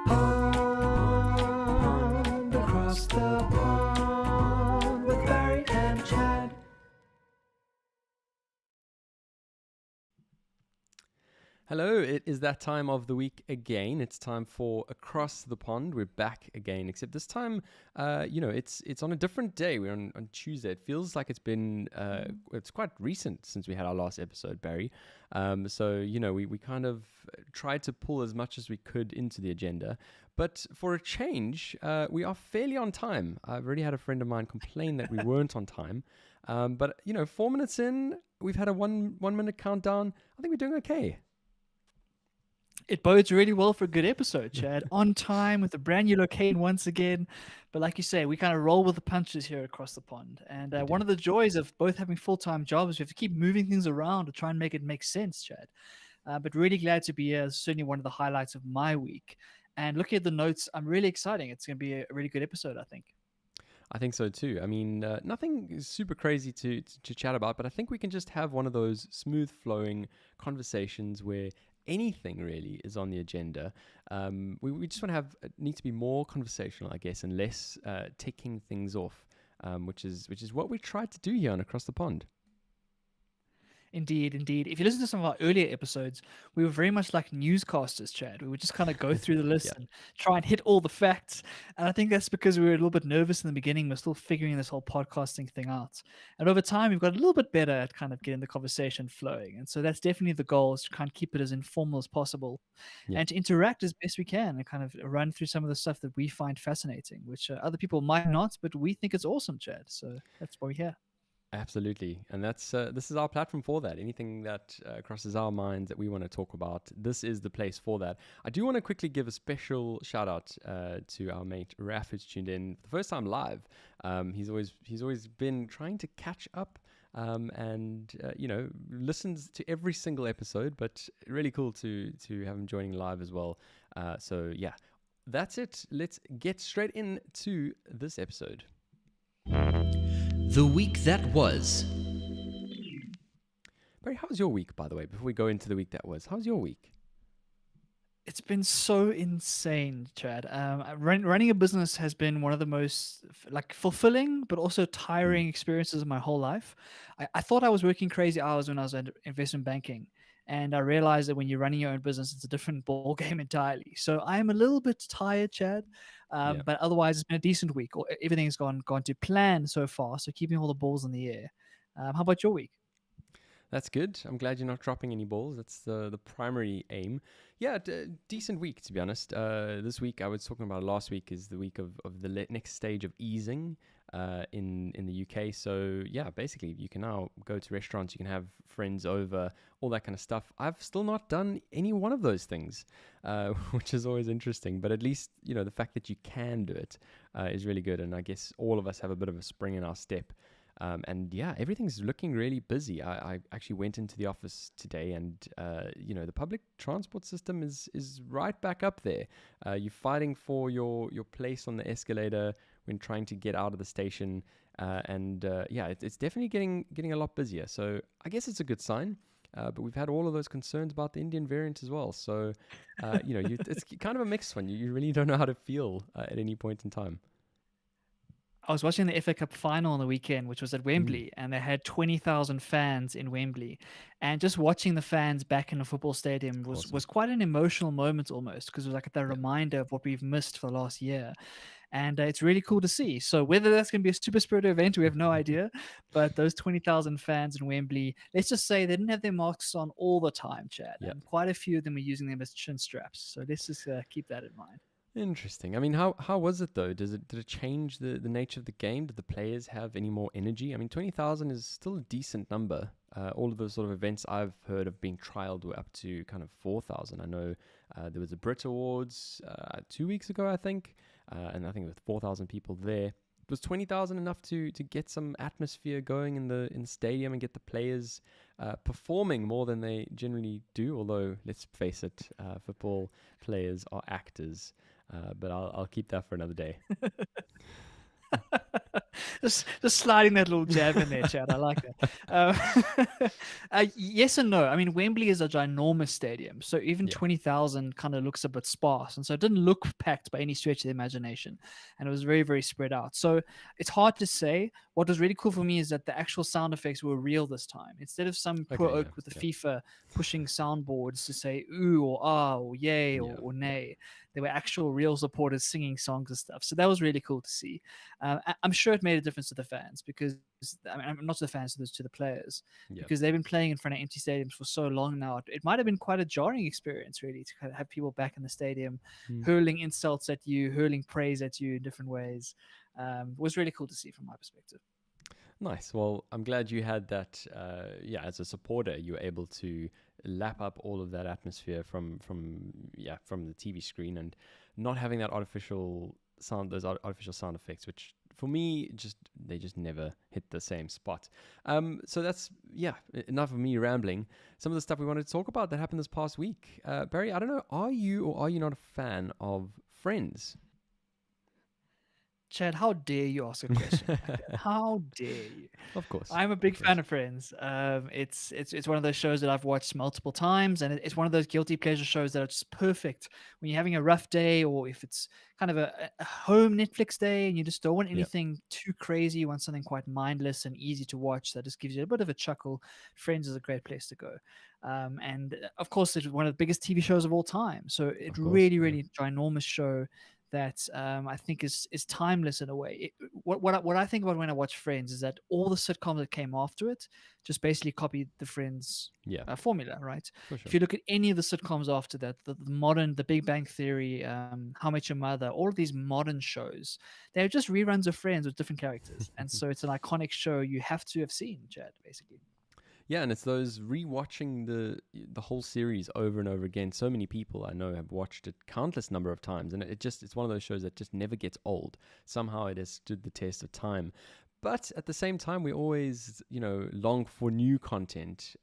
Pond across the pond with Barry and Chad. Hello, it is that time of the week again. It's time for Across the Pond. We're back again, except this time, it's on a different day. We're on Tuesday. It feels like it's quite recent since we had our last episode, Barry. We kind of tried to pull as much as we could into the agenda. But for a change, we are fairly on time. I've already had a friend of mine complain that we weren't on time. But 4 minutes in, we've had a one minute countdown. I think we're doing okay. It bodes really well for a good episode, Chad. On time with a brand new location once again. But like you say, we kind of roll with the punches here across the pond. And one of the joys of both having full-time jobs, we have to keep moving things around to try and make it make sense, Chad. But really glad to be here. It's certainly one of the highlights of my week. And looking at the notes, I'm really excited. It's going to be a really good episode, I think. I think so too. I mean, nothing super crazy to chat about, but I think we can just have one of those smooth flowing conversations where anything really is on the agenda. We just want to need to be more conversational, I guess, and less ticking things off, which is what we tried to do here on Across the Pond. Indeed. If you listen to some of our earlier episodes, we were very much like newscasters, Chad. We would just kind of go through the list and try and hit all the facts. And I think that's because we were a little bit nervous in the beginning. We're still figuring this whole podcasting thing out. And over time, we've got a little bit better at kind of getting the conversation flowing. And so that's definitely the goal, is to kind of keep it as informal as possible and to interact as best we can and kind of run through some of the stuff that we find fascinating, which other people might not, but we think it's awesome, Chad. So that's why we're here. Absolutely. And that's this is our platform for that. Anything that crosses our minds that we want to talk about, this is the place for that. I do want to quickly give a special shout out to our mate Raf, who's tuned in for the first time live. He's always been trying to catch up and listens to every single episode, but really cool to have him joining live as well. So yeah, that's it. Let's get straight into this episode. The week that was. Barry, how was your week, by the way? Before we go into the week that was, how's your week? It's been so insane, Chad. Running a business has been one of the most fulfilling, but also tiring experiences of my whole life. I thought I was working crazy hours when I was in investment banking, and I realized that when you're running your own business, it's a different ball game entirely. So I'm a little bit tired, Chad. But otherwise, it's been a decent week. Everything's gone to plan so far. So keeping all the balls in the air. How about your week? That's good. I'm glad you're not dropping any balls. That's the primary aim. Yeah, decent week, to be honest. This week, I was talking about last week, is the week of the next stage of easing in the UK. So yeah, basically, you can now go to restaurants, you can have friends over, all that kind of stuff. I've still not done any one of those things, which is always interesting. But at least, the fact that you can do it is really good. And I guess all of us have a bit of a spring in our step. And yeah, everything's looking really busy. I actually went into the office today, and the public transport system is right back up there. You're fighting for your place on the escalator when trying to get out of the station, it's definitely getting a lot busier. So I guess it's a good sign. But we've had all of those concerns about the Indian variant as well. So it's kind of a mixed one. You really don't know how to feel at any point in time. I was watching the FA Cup final on the weekend, which was at Wembley, and they had 20,000 fans in Wembley. And just watching the fans back in the football stadium was quite an emotional moment almost, because it was like a reminder of what we've missed for the last year. And it's really cool to see. So whether that's going to be a super spreader event, we have no idea. But those 20,000 fans in Wembley, let's just say they didn't have their masks on all the time, Chad. Yep. And quite a few of them were using them as chin straps. So let's just keep that in mind. Interesting. I mean, how was it though? Did it change the nature of the game? Did the players have any more energy? I mean, 20,000 is still a decent number. All of those sort of events I've heard of being trialed were up to kind of 4,000. I know there was a Brit Awards 2 weeks ago, I think, and I think there were 4,000 people there. Was 20,000 enough to get some atmosphere going in the stadium and get the players performing more than they generally do? Although, let's face it, football players are actors. But I'll keep that for another day. just sliding that little jab in there, Chad. I like that. Yes and no. I mean, Wembley is a ginormous stadium, so even Yeah. 20,000 kind of looks a bit sparse, and so it didn't look packed by any stretch of the imagination, and it was very, very spread out. So it's hard to say. What was really cool for me is that the actual sound effects were real this time. Instead of some poor Okay. Yeah. oak with the Yeah. FIFA pushing soundboards to say ooh or ah or yay Yeah. or nay, there were actual real supporters singing songs and stuff. So that was really cool to see. I'm sure it made a difference to the fans because I mean, not to the fans, to the players, Yeah. because they've been playing in front of empty stadiums for so long now. It might have been quite a jarring experience, really, to kind of have people back in the stadium Mm. hurling insults at you, hurling praise at you in different ways. It was really cool to see from my perspective. Nice. Well, I'm glad you had that. Yeah, as a supporter, you were able to lap up all of that atmosphere from the TV screen, and not having that artificial sound, those artificial sound effects, which for me they just never hit the same spot. So that's enough of me rambling. Some of the stuff we wanted to talk about that happened this past week. Barry, I don't know, are you or are you not a fan of Friends? Chad, how dare you ask a question like that? How dare you? Of course. I'm a big Of course. fan of Friends. It's one of those shows that I've watched multiple times, and it's one of those guilty pleasure shows that are just perfect when you're having a rough day, or if it's kind of a home Netflix day, and you just don't want Yeah. anything too crazy. You want something quite mindless and easy to watch that just gives you a bit of a chuckle. Friends is a great place to go. And of course, it's one of the biggest TV shows of all time. So it Of course, really, yeah. really ginormous show that I think is timeless in a way. What I think about when I watch Friends is that all the sitcoms that came after it just basically copied the Friends Yeah, formula, right? for sure. If you look at any of the sitcoms after that, the modern, The Big Bang Theory, How I Met Your Mother, all of these modern shows, they're just reruns of Friends with different characters, and so it's an iconic show you have to have seen, Chad, basically. Yeah, and it's those rewatching the whole series over and over again. So many people I know have watched it countless number of times, and it's one of those shows that just never gets old. Somehow it has stood the test of time. But at the same time, we always, long for new content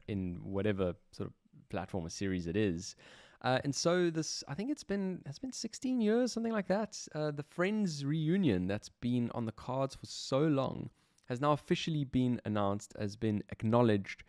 in whatever sort of platform or series it is. And so I think it's been 16 years, something like that. The Friends reunion that's been on the cards for so long has now officially been announced, has been acknowledged.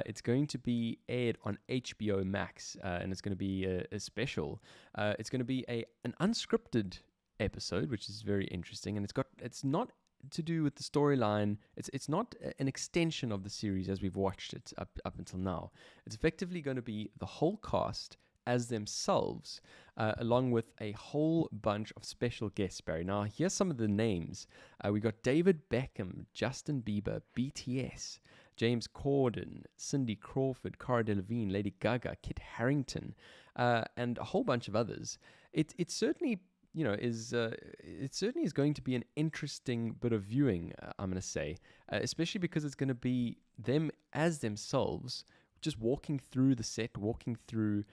It's going to be aired on HBO Max, and it's going to be a special. It's going to be an unscripted episode, which is very interesting, and it's not to do with the storyline. It's not an extension of the series as we've watched it up until now. It's effectively going to be the whole cast as themselves, along with a whole bunch of special guests, Barry. Now, here's some of the names. We got David Beckham, Justin Bieber, BTS, James Corden, Cindy Crawford, Cara Delevingne, Lady Gaga, Kit Harington, and a whole bunch of others. It certainly is going to be an interesting bit of viewing, I'm going to say, especially because it's going to be them as themselves, just walking through the set, walking through,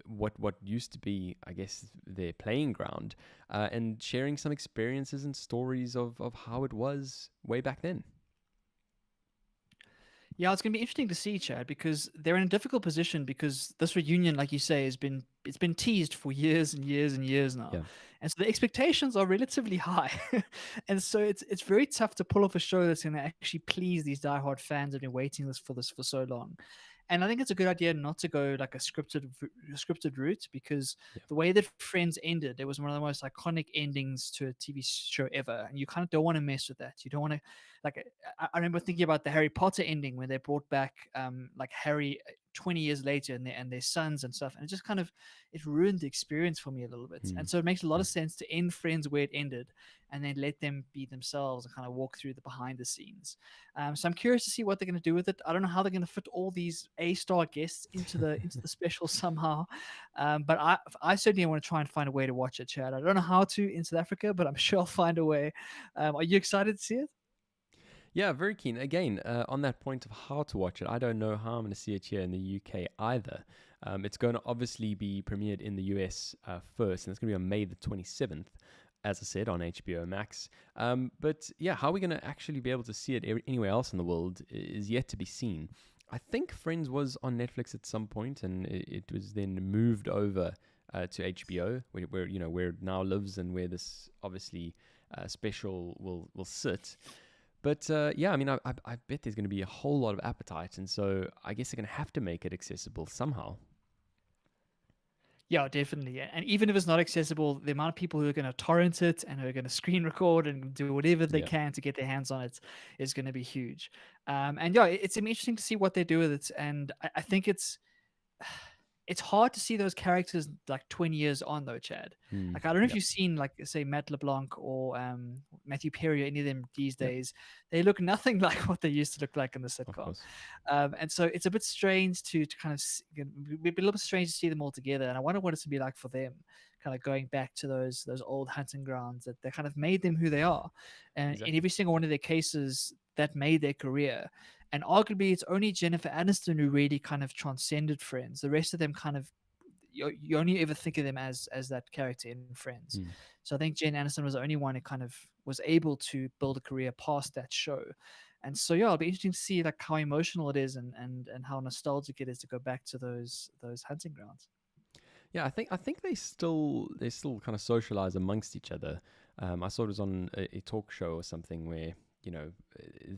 what used to be, I guess, their playing ground, and sharing some experiences and stories of how it was way back then. Yeah, it's going to be interesting to see, Chad, because they're in a difficult position because this reunion, like you say, it's been teased for years and years and years now. Yeah. And so the expectations are relatively high. And so it's very tough to pull off a show that's going to actually please these diehard fans that have been waiting for this for so long. And I think it's a good idea not to go like a scripted route, because the way that Friends ended, it was one of the most iconic endings to a TV show ever, and you kind of don't want to mess with that. You don't want to, like, I remember thinking about the Harry Potter ending when they brought back like Harry 20 years later and their sons and stuff, and it ruined the experience for me a little bit. And so it makes a lot of sense to end Friends where it ended and then let them be themselves and kind of walk through the behind the scenes. So I'm curious to see what they're going to do with it. I don't know how they're going to fit all these A-star guests into the special somehow, but I certainly want to try and find a way to watch it, Chad. I don't know how to in South Africa, but I'm sure I'll find a way. Are you excited to see it? Yeah, very keen. Again, on that point of how to watch it, I don't know how I'm going to see it here in the UK either. It's going to obviously be premiered in the US first, and it's going to be on May the 27th, as I said, on HBO Max. But yeah, how are we going to actually be able to see it anywhere else in the world is yet to be seen. I think Friends was on Netflix at some point, and it was then moved over to HBO, where it now lives, and where this obviously special will sit. But yeah, I mean, I bet there's going to be a whole lot of appetite, and so I guess they're going to have to make it accessible somehow. Yeah, definitely. Yeah. And even if it's not accessible, the amount of people who are going to torrent it and who are going to screen record and do whatever they Yeah. can to get their hands on it is going to be huge. And yeah, it's interesting to see what they do with it. And I think it's hard to see those characters like 20 years on though, Chad. Like I don't know if Yep. you've seen like say Matt LeBlanc or Matthew Perry or any of them these Yep. days. They look nothing like what they used to look like in the Of sitcom. course. And so it's a bit strange to kind of it'd be a little bit strange to see them all together. And I wonder what it's to be like for them, kind of going back to those old hunting grounds that kind of made them who they are. And in every single one of their cases, that made their career. And arguably, it's only Jennifer Aniston who really kind of transcended Friends. The rest of them kind of you only ever think of them as that character in Friends. So I think Jen Aniston was the only one who kind of was able to build a career past that show. And so yeah, it'll be interesting to see like how emotional it is and how nostalgic it is to go back to those hunting grounds. Yeah, I think they still kind of socialize amongst each other. I saw it was on a talk show or something where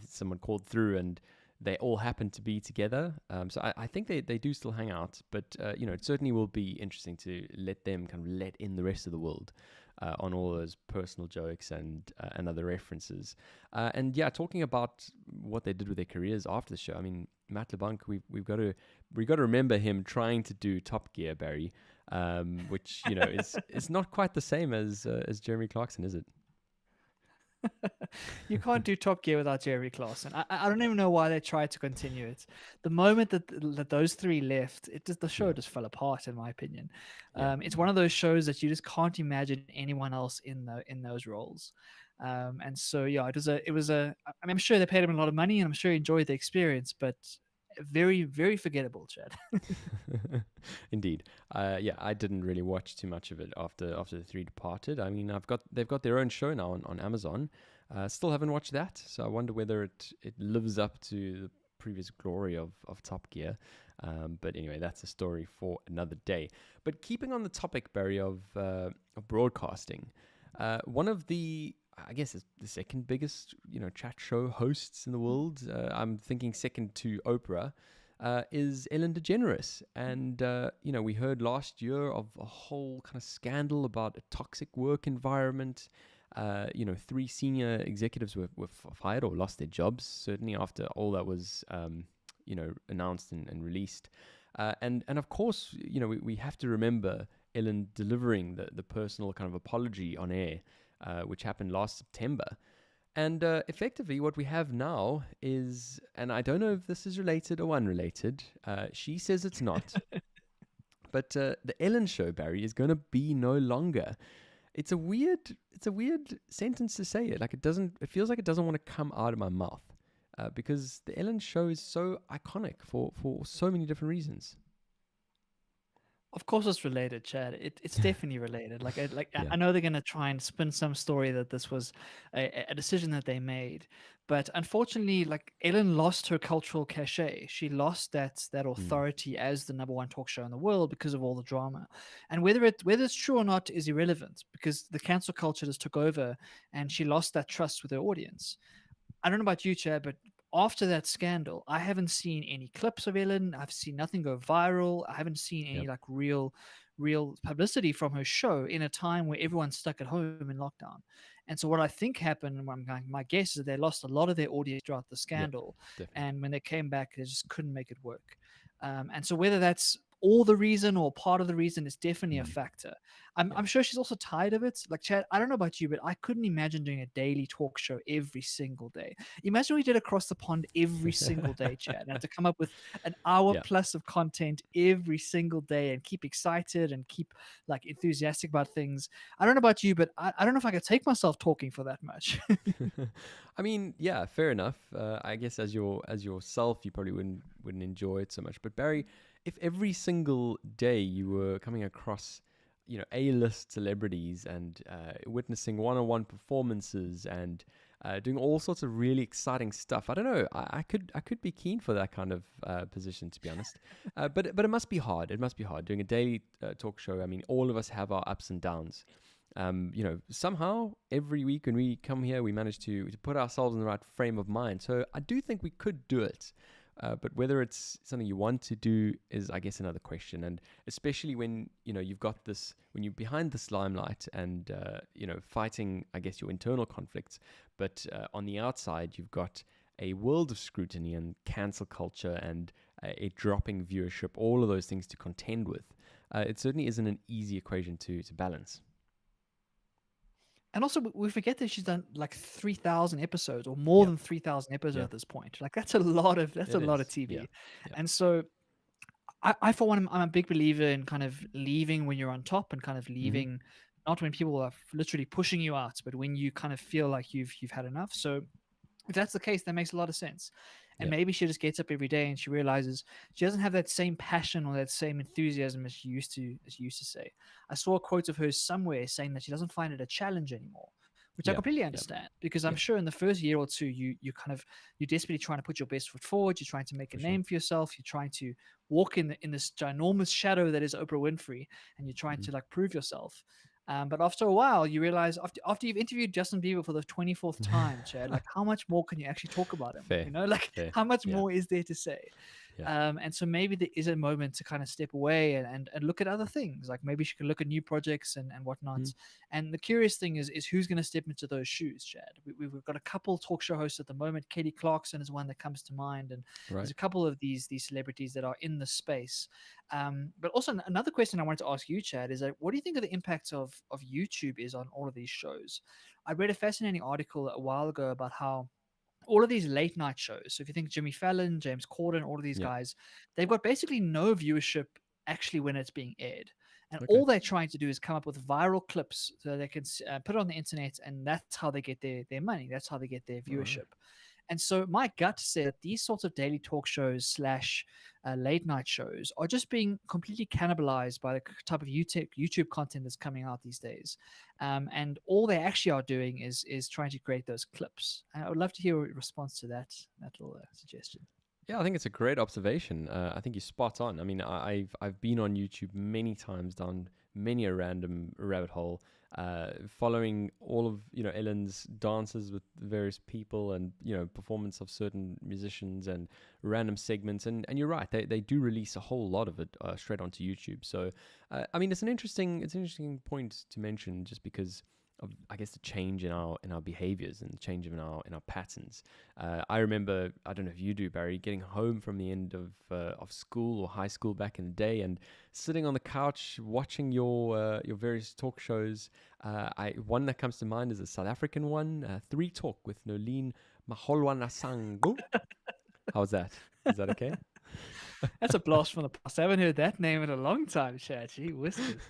someone called through and they all happen to be together. So I think they do still hang out, but it certainly will be interesting to let them kind of let in the rest of the world on all those personal jokes and other references. And yeah, talking about what they did with their careers after the show. I mean, Matt LeBlanc, we've got to remember him trying to do Top Gear, Barry, which is not quite the same as Jeremy Clarkson, is it? You can't do Top Gear without Jeremy Clarkson. I don't even know why they tried to continue it. The moment that those three left, the show just fell apart, in my opinion. It's one of those shows that you just can't imagine anyone else in those roles. And so yeah, it was a. I mean, I'm sure they paid him a lot of money, and I'm sure he enjoyed the experience, but very, very forgettable, Chad. Indeed. Yeah, I didn't really watch too much of it after the three departed. I mean, they've got their own show now on Amazon. Still haven't watched that, so I wonder whether it lives up to the previous glory of Top Gear. But anyway, that's a story for another day. But keeping on the topic, Barry, of broadcasting, one of the, I guess, it's the second biggest, chat show hosts in the world. I'm thinking second to Oprah, is Ellen DeGeneres. And, we heard last year of a whole kind of scandal about a toxic work environment. 3 senior executives were fired or lost their jobs, certainly after all that was, announced and released. And of course, we have to remember Ellen delivering the personal kind of apology on air, which happened last September. And effectively what we have now is, and I don't know if this is related or unrelated, she says it's not, but the Ellen show, Barry, is going to be no longer. It's a weird sentence to say it. Like it feels like it doesn't want to come out of my mouth, because the Ellen show is so iconic for so many different reasons. Of course, it's related, Chad. It's definitely related. Yeah. I know they're going to try and spin some story that this was a decision that they made, but unfortunately, like Ellen lost her cultural cachet. She lost that authority as the #1 talk show in the world because of all the drama. And whether it's true or not is irrelevant, because the cancel culture just took over, and she lost that trust with her audience. I don't know about you, Chad, but after that scandal, I haven't seen any clips of Ellen. I've seen nothing go viral. I haven't seen any like real publicity from her show in a time where everyone's stuck at home in lockdown. And so what I think happened, my guess is that they lost a lot of their audience throughout the scandal. And when they came back, they just couldn't make it work. And so whether that's all the reason or part of the reason, is definitely a factor. I'm sure she's also tired of it. Like, Chad, I don't know about you, but I couldn't imagine doing a daily talk show every single day. Imagine we did Across the Pond every single day, Chad, and have to come up with an hour plus of content every single day and keep excited and keep like enthusiastic about things. I don't know about you, but I don't know if I could take myself talking for that much. I mean, yeah, fair enough. I guess as yourself, you probably wouldn't enjoy it so much. But Barry, if every single day you were coming across, A-list celebrities and witnessing one-on-one performances and doing all sorts of really exciting stuff, I don't know. I could be keen for that kind of position, to be honest. But it must be hard. It must be hard doing a daily talk show. I mean, all of us have our ups and downs. Somehow every week when we come here, we manage to put ourselves in the right frame of mind. So I do think we could do it. But whether it's something you want to do is, I guess, another question. And especially when, you've got this, when you're behind this limelight and, fighting, I guess, your internal conflicts. But on the outside, you've got a world of scrutiny and cancel culture and a dropping viewership, all of those things to contend with. It certainly isn't an easy equation to balance. And also, we forget that she's done like 3,000 episodes or more than 3,000 episodes at this point. Like that's a lot of TV. Yeah. And so, I for one, I'm a big believer in kind of leaving when you're on top and kind of leaving, not when people are literally pushing you out, but when you kind of feel like you've had enough. So, if that's the case, that makes a lot of sense. And maybe she just gets up every day and she realizes she doesn't have that same passion or that same enthusiasm as she used to say. I saw a quote of hers somewhere saying that she doesn't find it a challenge anymore, which I completely understand, because I'm sure in the first year or two, you're desperately trying to put your best foot forward. You're trying to make a name for yourself. You're trying to walk in this ginormous shadow that is Oprah Winfrey, and you're trying to like prove yourself. But after a while, you realize after you've interviewed Justin Bieber for the 24th time, Chad, like how much more can you actually talk about him? Fair. How much more is there to say? Yeah. And so maybe there is a moment to kind of step away and look at other things. Like maybe she can look at new projects and whatnot. And the curious thing is who's going to step into those shoes, Chad? We've got a couple talk show hosts at the moment. Katie Clarkson is one that comes to mind, and there's a couple of these celebrities that are in the space. But also another question I wanted to ask you, Chad, is like, what do you think of the impact of YouTube is on all of these shows? I read a fascinating article a while ago about how all of these late night shows, so if you think Jimmy Fallon, James Corden, all of these guys, they've got basically no viewership actually when it's being aired. And all they're trying to do is come up with viral clips so they can put it on the internet, and that's how they get their money. That's how they get their viewership. And so my gut said these sorts of daily talk shows / late night shows are just being completely cannibalized by the type of YouTube content that's coming out these days. And all they actually are doing is trying to create those clips. I would love to hear a response to that little suggestion. Yeah, I think it's a great observation. I think you're spot on. I mean, I've been on YouTube many times, down many a random rabbit hole, following all of Ellen's dances with various people and performance of certain musicians and random segments. And you're right, they do release a whole lot of it straight onto YouTube. So I mean, it's an interesting point to mention, just because of, I guess, the change in our behaviors and the change in our patterns. I remember, I don't know if you do, Barry, getting home from the end of school or high school back in the day and sitting on the couch watching your various talk shows. One that comes to mind is a South African one, 3 Talk with Nolene Maholwanasango. How's that? Is that okay? That's a blast from the past. I haven't heard that name in a long time, Chad. Gee whiskers.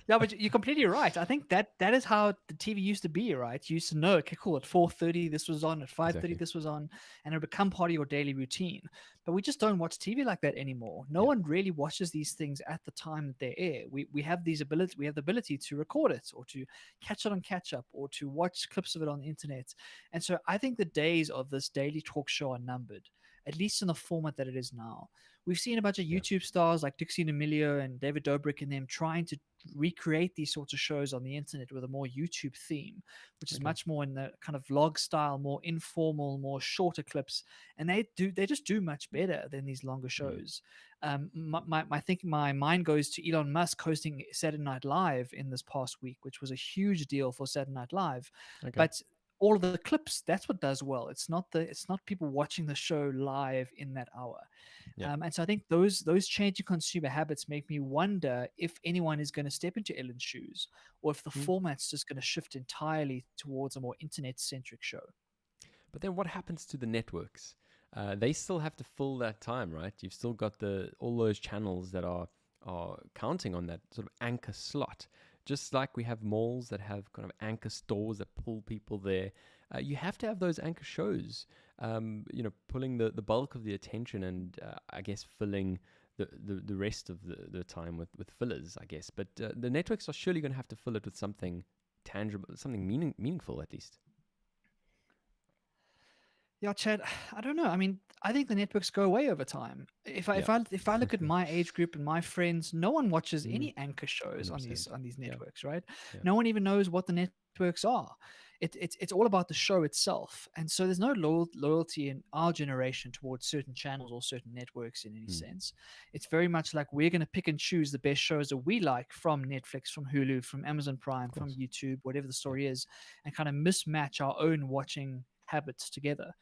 Yeah, but you're completely right. I think that is how the TV used to be, right? You used to know, okay, cool, at 4:30 this was on, at 5:30 this was on, and it would become part of your daily routine. But we just don't watch TV like that anymore. No one really watches these things at the time that they air. We have the ability to record it, or to catch it on catch up, or to watch clips of it on the internet. And so I think the days of this daily talk show are numbered, at least in the format that it is now. We've seen a bunch of YouTube stars like Dixie D'Amelio and David Dobrik and them trying to recreate these sorts of shows on the internet with a more YouTube theme, which is much more in the kind of vlog style, more informal, more shorter clips. And they just do much better than these longer shows. I think my mind goes to Elon Musk hosting Saturday Night Live in this past week, which was a huge deal for Saturday Night Live. But all of the clips, that's what does well. It's not people watching the show live in that hour. And so I think those changing consumer habits make me wonder if anyone is going to step into Ellen's shoes, or if the format's just going to shift entirely towards a more internet-centric show. But then what happens to the networks? They still have to fill that time, right? You've still got all those channels that are counting on that sort of anchor slot. Just like we have malls that have kind of anchor stores that pull people there, you have to have those anchor shows, pulling the bulk of the attention and I guess filling the rest of the time with fillers, I guess. But the networks are surely going to have to fill it with something tangible, something meaningful at least. Yeah, Chad, I don't know. I mean, I think the networks go away over time. If I Yeah. if I look at my age group and my friends, no one watches Mm, any anchor shows on 100%. these Yeah. networks, right? Yeah. No one even knows what the networks are. It's all about the show itself, and so there's no loyalty in our generation towards certain channels or certain networks in any Mm, sense. It's very much like we're going to pick and choose the best shows that we like from Netflix, from Hulu, from Amazon Prime, of from course. YouTube, whatever the Yeah. story is, and kind of mismatch our own watching habits together.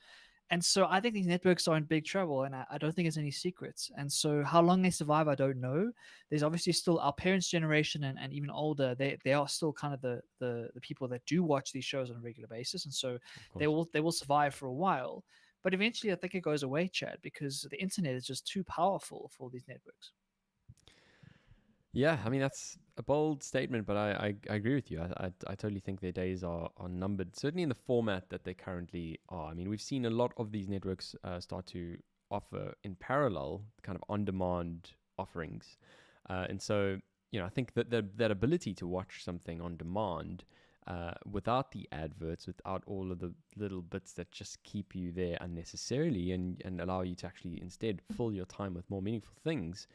And so I think these networks are in big trouble, and I don't think it's any secrets. And so how long they survive, I don't know. There's obviously still our parents' generation and even older. They are still kind of the people that do watch these shows on a regular basis, and so Of course. they will survive for a while. But eventually, I think it goes away, Chad, because the internet is just too powerful for these networks. Yeah, I mean that's a bold statement, but I agree with you. I totally think their days are numbered. Certainly in the format that they currently are. I mean, we've seen a lot of these networks start to offer in parallel kind of on-demand offerings, and so I think that ability to watch something on demand without the adverts, without all of the little bits that just keep you there unnecessarily and allow you to actually instead fill your time with more meaningful things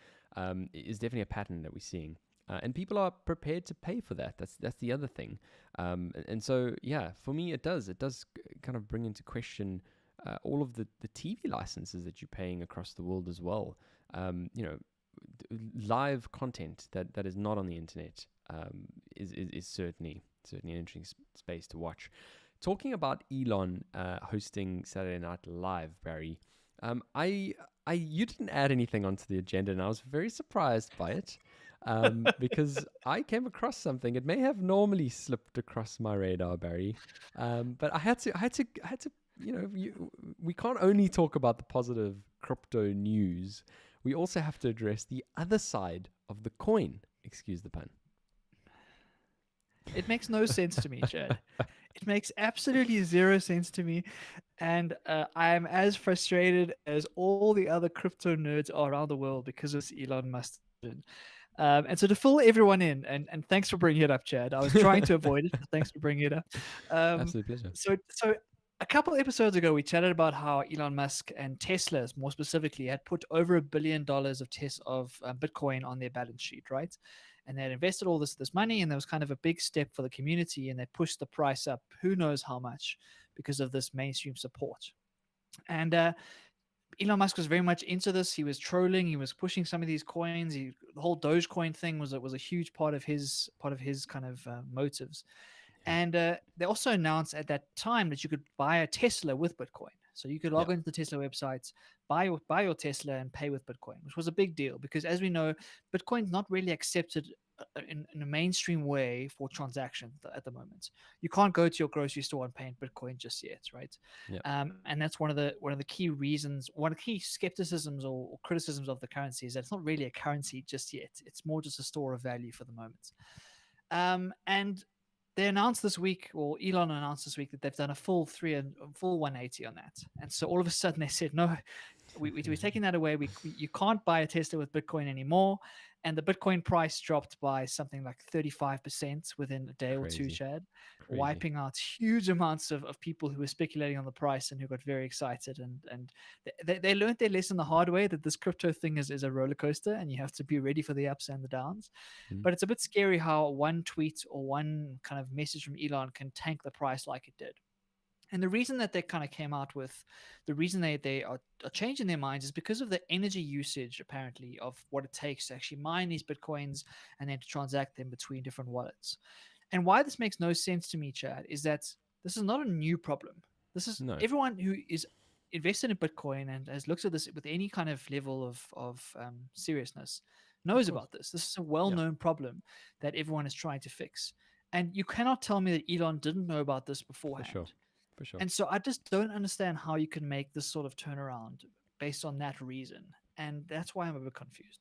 is definitely a pattern that we're seeing. And people are prepared to pay for that. That's the other thing. And so, yeah, for me, it does kind of bring into question all of the TV licenses that you're paying across the world as well. Live content that is not on the internet is certainly an interesting space to watch. Talking about Elon hosting Saturday Night Live, Barry, you didn't add anything onto the agenda, and I was very surprised by it because I came across something. It may have normally slipped across my radar, Barry, but I had to. We can't only talk about the positive crypto news. We also have to address the other side of the coin. Excuse the pun. It makes no sense to me, Chad. It makes absolutely zero sense to me. And I am as frustrated as all the other crypto nerds are around the world because of this Elon Musk. And so to fill everyone in, and thanks for bringing it up, Chad. I was trying to avoid it, but thanks for bringing it up. Absolute pleasure. So a couple episodes ago, we chatted about how Elon Musk and Tesla, more specifically, had put over $1 billion of Bitcoin on their balance sheet, right? And they had invested all this money, and there was kind of a big step for the community, and they pushed the price up, who knows how much, because of this mainstream support. And Elon Musk was very much into this. He was trolling. He was pushing some of these coins. The whole Dogecoin thing was a huge part of his kind of motives. And they also announced at that time that you could buy a Tesla with Bitcoin. So you could log into the Tesla website, buy your Tesla, and pay with Bitcoin, which was a big deal because, as we know, Bitcoin's not really accepted in a mainstream way for transactions at the moment. You can't go to your grocery store and pay in Bitcoin just yet, right? Yeah. And that's one of the key reasons, one of the key skepticisms or criticisms of the currency is that it's not really a currency just yet. It's more just a store of value for the moment. And they announced this week, or Elon announced this week, that they've done a full 180 on that. And so all of a sudden they said, no, we're taking that away. You can't buy a Tesla with Bitcoin anymore. And the Bitcoin price dropped by something like 35% within a day or two, Chad, wiping out huge amounts of people who were speculating on the price and who got very excited. And they learned their lesson the hard way that this crypto thing is a roller coaster and you have to be ready for the ups and the downs. But it's a bit scary how one tweet or one kind of message from Elon can tank the price like it did. And the reason that they kind of came out with, the reason they are changing their minds is because of the energy usage, apparently, of what it takes to actually mine these Bitcoins and then to transact them between different wallets. And why this makes no sense to me, Chad, is that this is not a new problem. This is everyone who is invested in Bitcoin and has looked at this with any kind of level of seriousness knows about this. This is a well-known problem that everyone is trying to fix. And you cannot tell me that Elon didn't know about this beforehand. For sure. And so I just don't understand how you can make this sort of turnaround based on that reason. And that's why I'm a bit confused.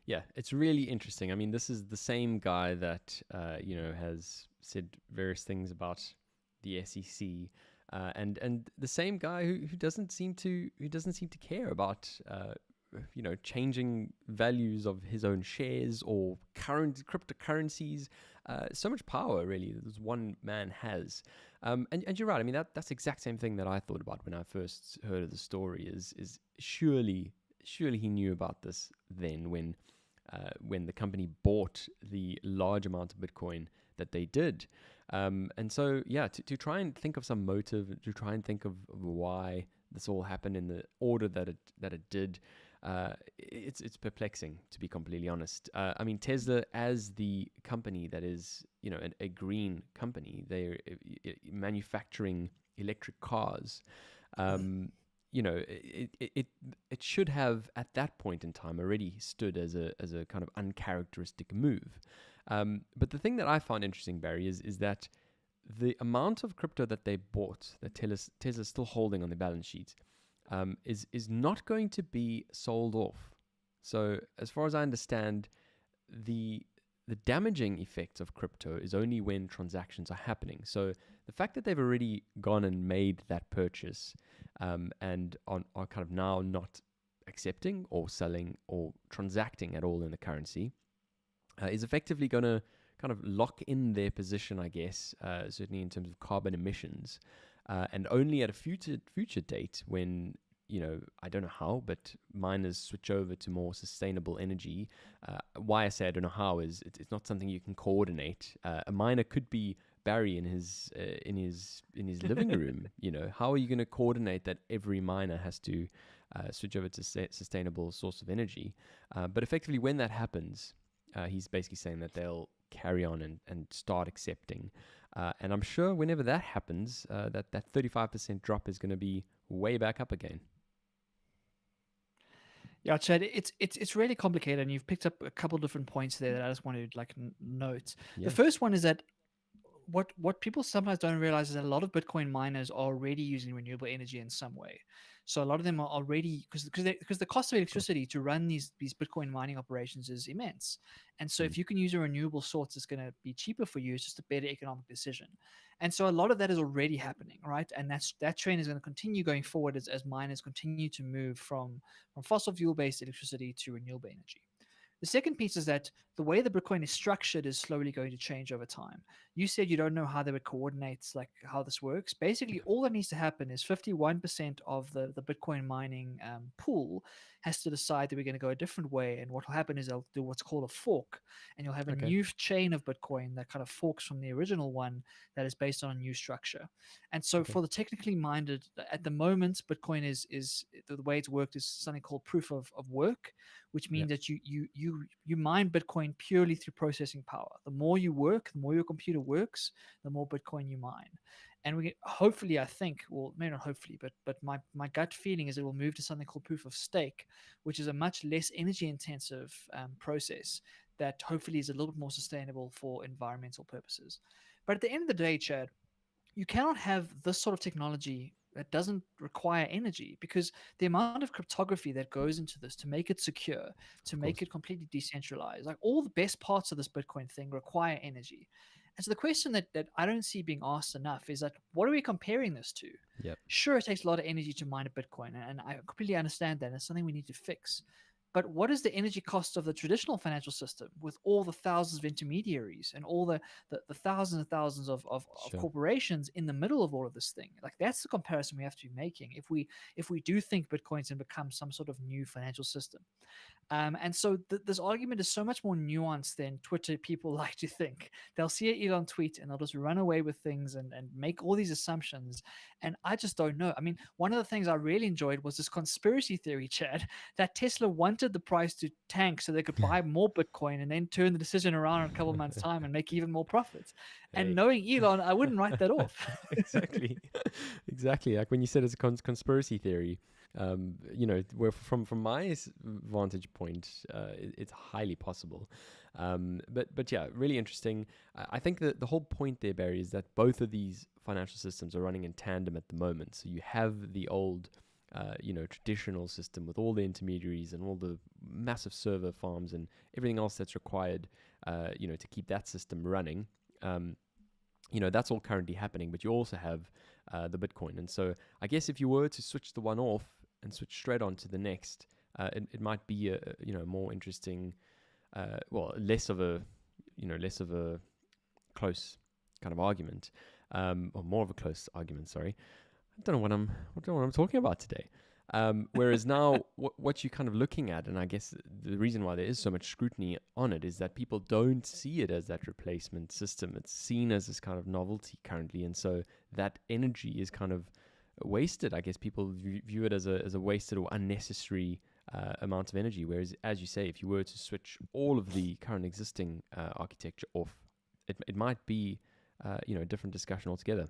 Yeah, it's really interesting. I mean, this is the same guy that has said various things about the SEC, and the same guy who doesn't seem to care about changing values of his own shares or current cryptocurrencies. So much power, really, this one man has. And you're right. I mean, that's the exact same thing that I thought about when I first heard of the story. Is surely he knew about this then when the company bought the large amount of Bitcoin that they did. And so, yeah, to try and think of some motive, to try and think of why this all happened in the order that it did, it's perplexing, to be completely honest. I mean, Tesla, as the company that is, a green company, they're manufacturing electric cars. It should have at that point in time already stood as a kind of uncharacteristic move. But the thing that I found interesting, Barry, is that the amount of crypto that they bought, that Tesla's still holding on the balance sheet, is not going to be sold off. So as far as I understand, the damaging effect of crypto is only when transactions are happening. So the fact that they've already gone and made that purchase and are kind of now not accepting or selling or transacting at all in the currency is effectively going to kind of lock in their position, I guess, certainly in terms of carbon emissions. And only at a future date when, I don't know how, but miners switch over to more sustainable energy. Why I say I don't know how is it's not something you can coordinate. A miner could be Barry in his living room. How are you going to coordinate that every miner has to switch over to sustainable source of energy? But effectively, when that happens, he's basically saying that they'll carry on and start accepting. And I'm sure whenever that happens, that 35% drop is going to be way back up again. Yeah, Chad, it's really complicated, and you've picked up a couple different points there that I just wanted to note. Yeah. The first one is that what people sometimes don't realize is that a lot of Bitcoin miners are already using renewable energy in some way. So a lot of them are already, because the cost of electricity to run these Bitcoin mining operations is immense. And so if you can use a renewable source, it's going to be cheaper for you. It's just a better economic decision. And so a lot of that is already happening, right? And that trend is going to continue going forward as miners continue to move from fossil fuel-based electricity to renewable energy. The second piece is that the way the Bitcoin is structured is slowly going to change over time. You said you don't know how they would coordinate, like how this works. Basically, all that needs to happen is 51% of the Bitcoin mining pool has to decide that we're going to go a different way. And what will happen is they'll do what's called a fork. And you'll have a new chain of Bitcoin that kind of forks from the original one that is based on a new structure. And so for the technically minded, at the moment, Bitcoin is the way it's worked is something called proof of work, which means that you mine Bitcoin purely through processing power. The more you work, the more your computer works, the more Bitcoin you mine. And we hopefully, I think, well, maybe not hopefully, but my gut feeling is it will move to something called proof of stake, which is a much less energy intensive process that hopefully is a little bit more sustainable for environmental purposes. But at the end of the day, Chad, you cannot have this sort of technology that doesn't require energy, because the amount of cryptography that goes into this to make it secure, to make it completely decentralized, like all the best parts of this Bitcoin thing require energy. And so the question that I don't see being asked enough is that, what are we comparing this to? Yep. Sure, it takes a lot of energy to mine a Bitcoin, and I completely understand that. It's something we need to fix. But what is the energy cost of the traditional financial system with all the thousands of intermediaries and all the thousands and thousands of corporations in the middle of all of this thing? Like, that's the comparison we have to be making if we do think Bitcoin's going to become some sort of new financial system. And so this argument is so much more nuanced than Twitter people like to think. They'll see an Elon tweet and they'll just run away with things and make all these assumptions. And I just don't know. I mean, one of the things I really enjoyed was this conspiracy theory, Chad, that Tesla wanted the price to tank so they could buy more Bitcoin and then turn the decision around in a couple of months' time and make even more profits. Hey. And knowing Elon, I wouldn't write that off. Exactly. Like when you said it's a conspiracy theory, where from my vantage point, it's highly possible. But yeah, really interesting. I think that the whole point there, Barry, is that both of these financial systems are running in tandem at the moment. So you have the old, traditional system with all the intermediaries and all the massive server farms and everything else that's required, to keep that system running. That's all currently happening, but you also have the Bitcoin. And so I guess if you were to switch the one off and switch straight on to the next, it might be a more interesting, less of a close kind of argument, or more of a close argument. Sorry, I don't know what I'm talking about today. Whereas now, what you're kind of looking at, and I guess the reason why there is so much scrutiny on it is that people don't see it as that replacement system. It's seen as this kind of novelty currently, and so that energy is kind of wasted. I guess people view it as a wasted or unnecessary amount of energy. Whereas, as you say, if you were to switch all of the current existing architecture off, it might be a different discussion altogether.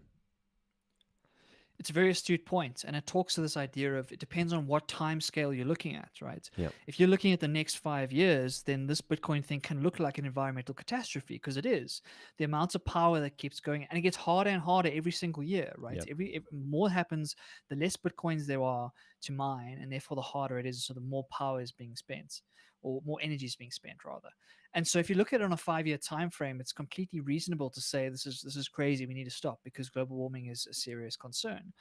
It's a very astute point, and it talks to this idea of it depends on what time scale you're looking at, right? Yeah. If you're looking at the next 5 years, then this Bitcoin thing can look like an environmental catastrophe, because it is. The amount of power that keeps going, and it gets harder and harder every single year, right? Yep. Every more happens, the less Bitcoins there are to mine, and therefore the harder it is, so the more power is being spent, or more energy is being spent rather. And so if you look at it on a 5-year time frame, it's completely reasonable to say this is crazy, we need to stop, because global warming is a serious concern.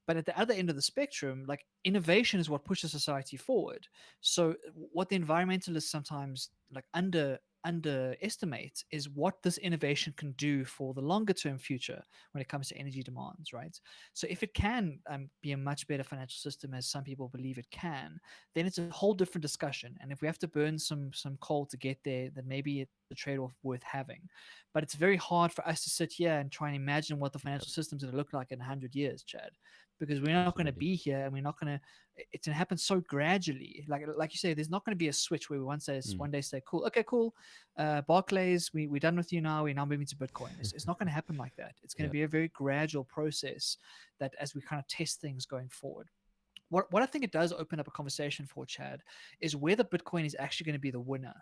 But at the other end of the spectrum, like, innovation is what pushes society forward. So what the environmentalists sometimes like underestimate is what this innovation can do for the longer term future when it comes to energy demands, right? So if it can be a much better financial system, as some people believe it can, then it's a whole different discussion. And if we have to burn some coal to get there, then maybe it's a trade-off worth having. But it's very hard for us to sit here and try and imagine what the financial system's going to look like in 100 years, Chad, because we're not going to be here, and we're not going to. It's going to happen so gradually. Like you say, there's not going to be a switch where we one day say, cool, okay, cool, Barclays, we're done with you now. We're now moving to Bitcoin. It's not going to happen like that. It's going to be a very gradual process that, as we kind of test things going forward. What I think it does open up a conversation for, Chad, is whether Bitcoin is actually going to be the winner.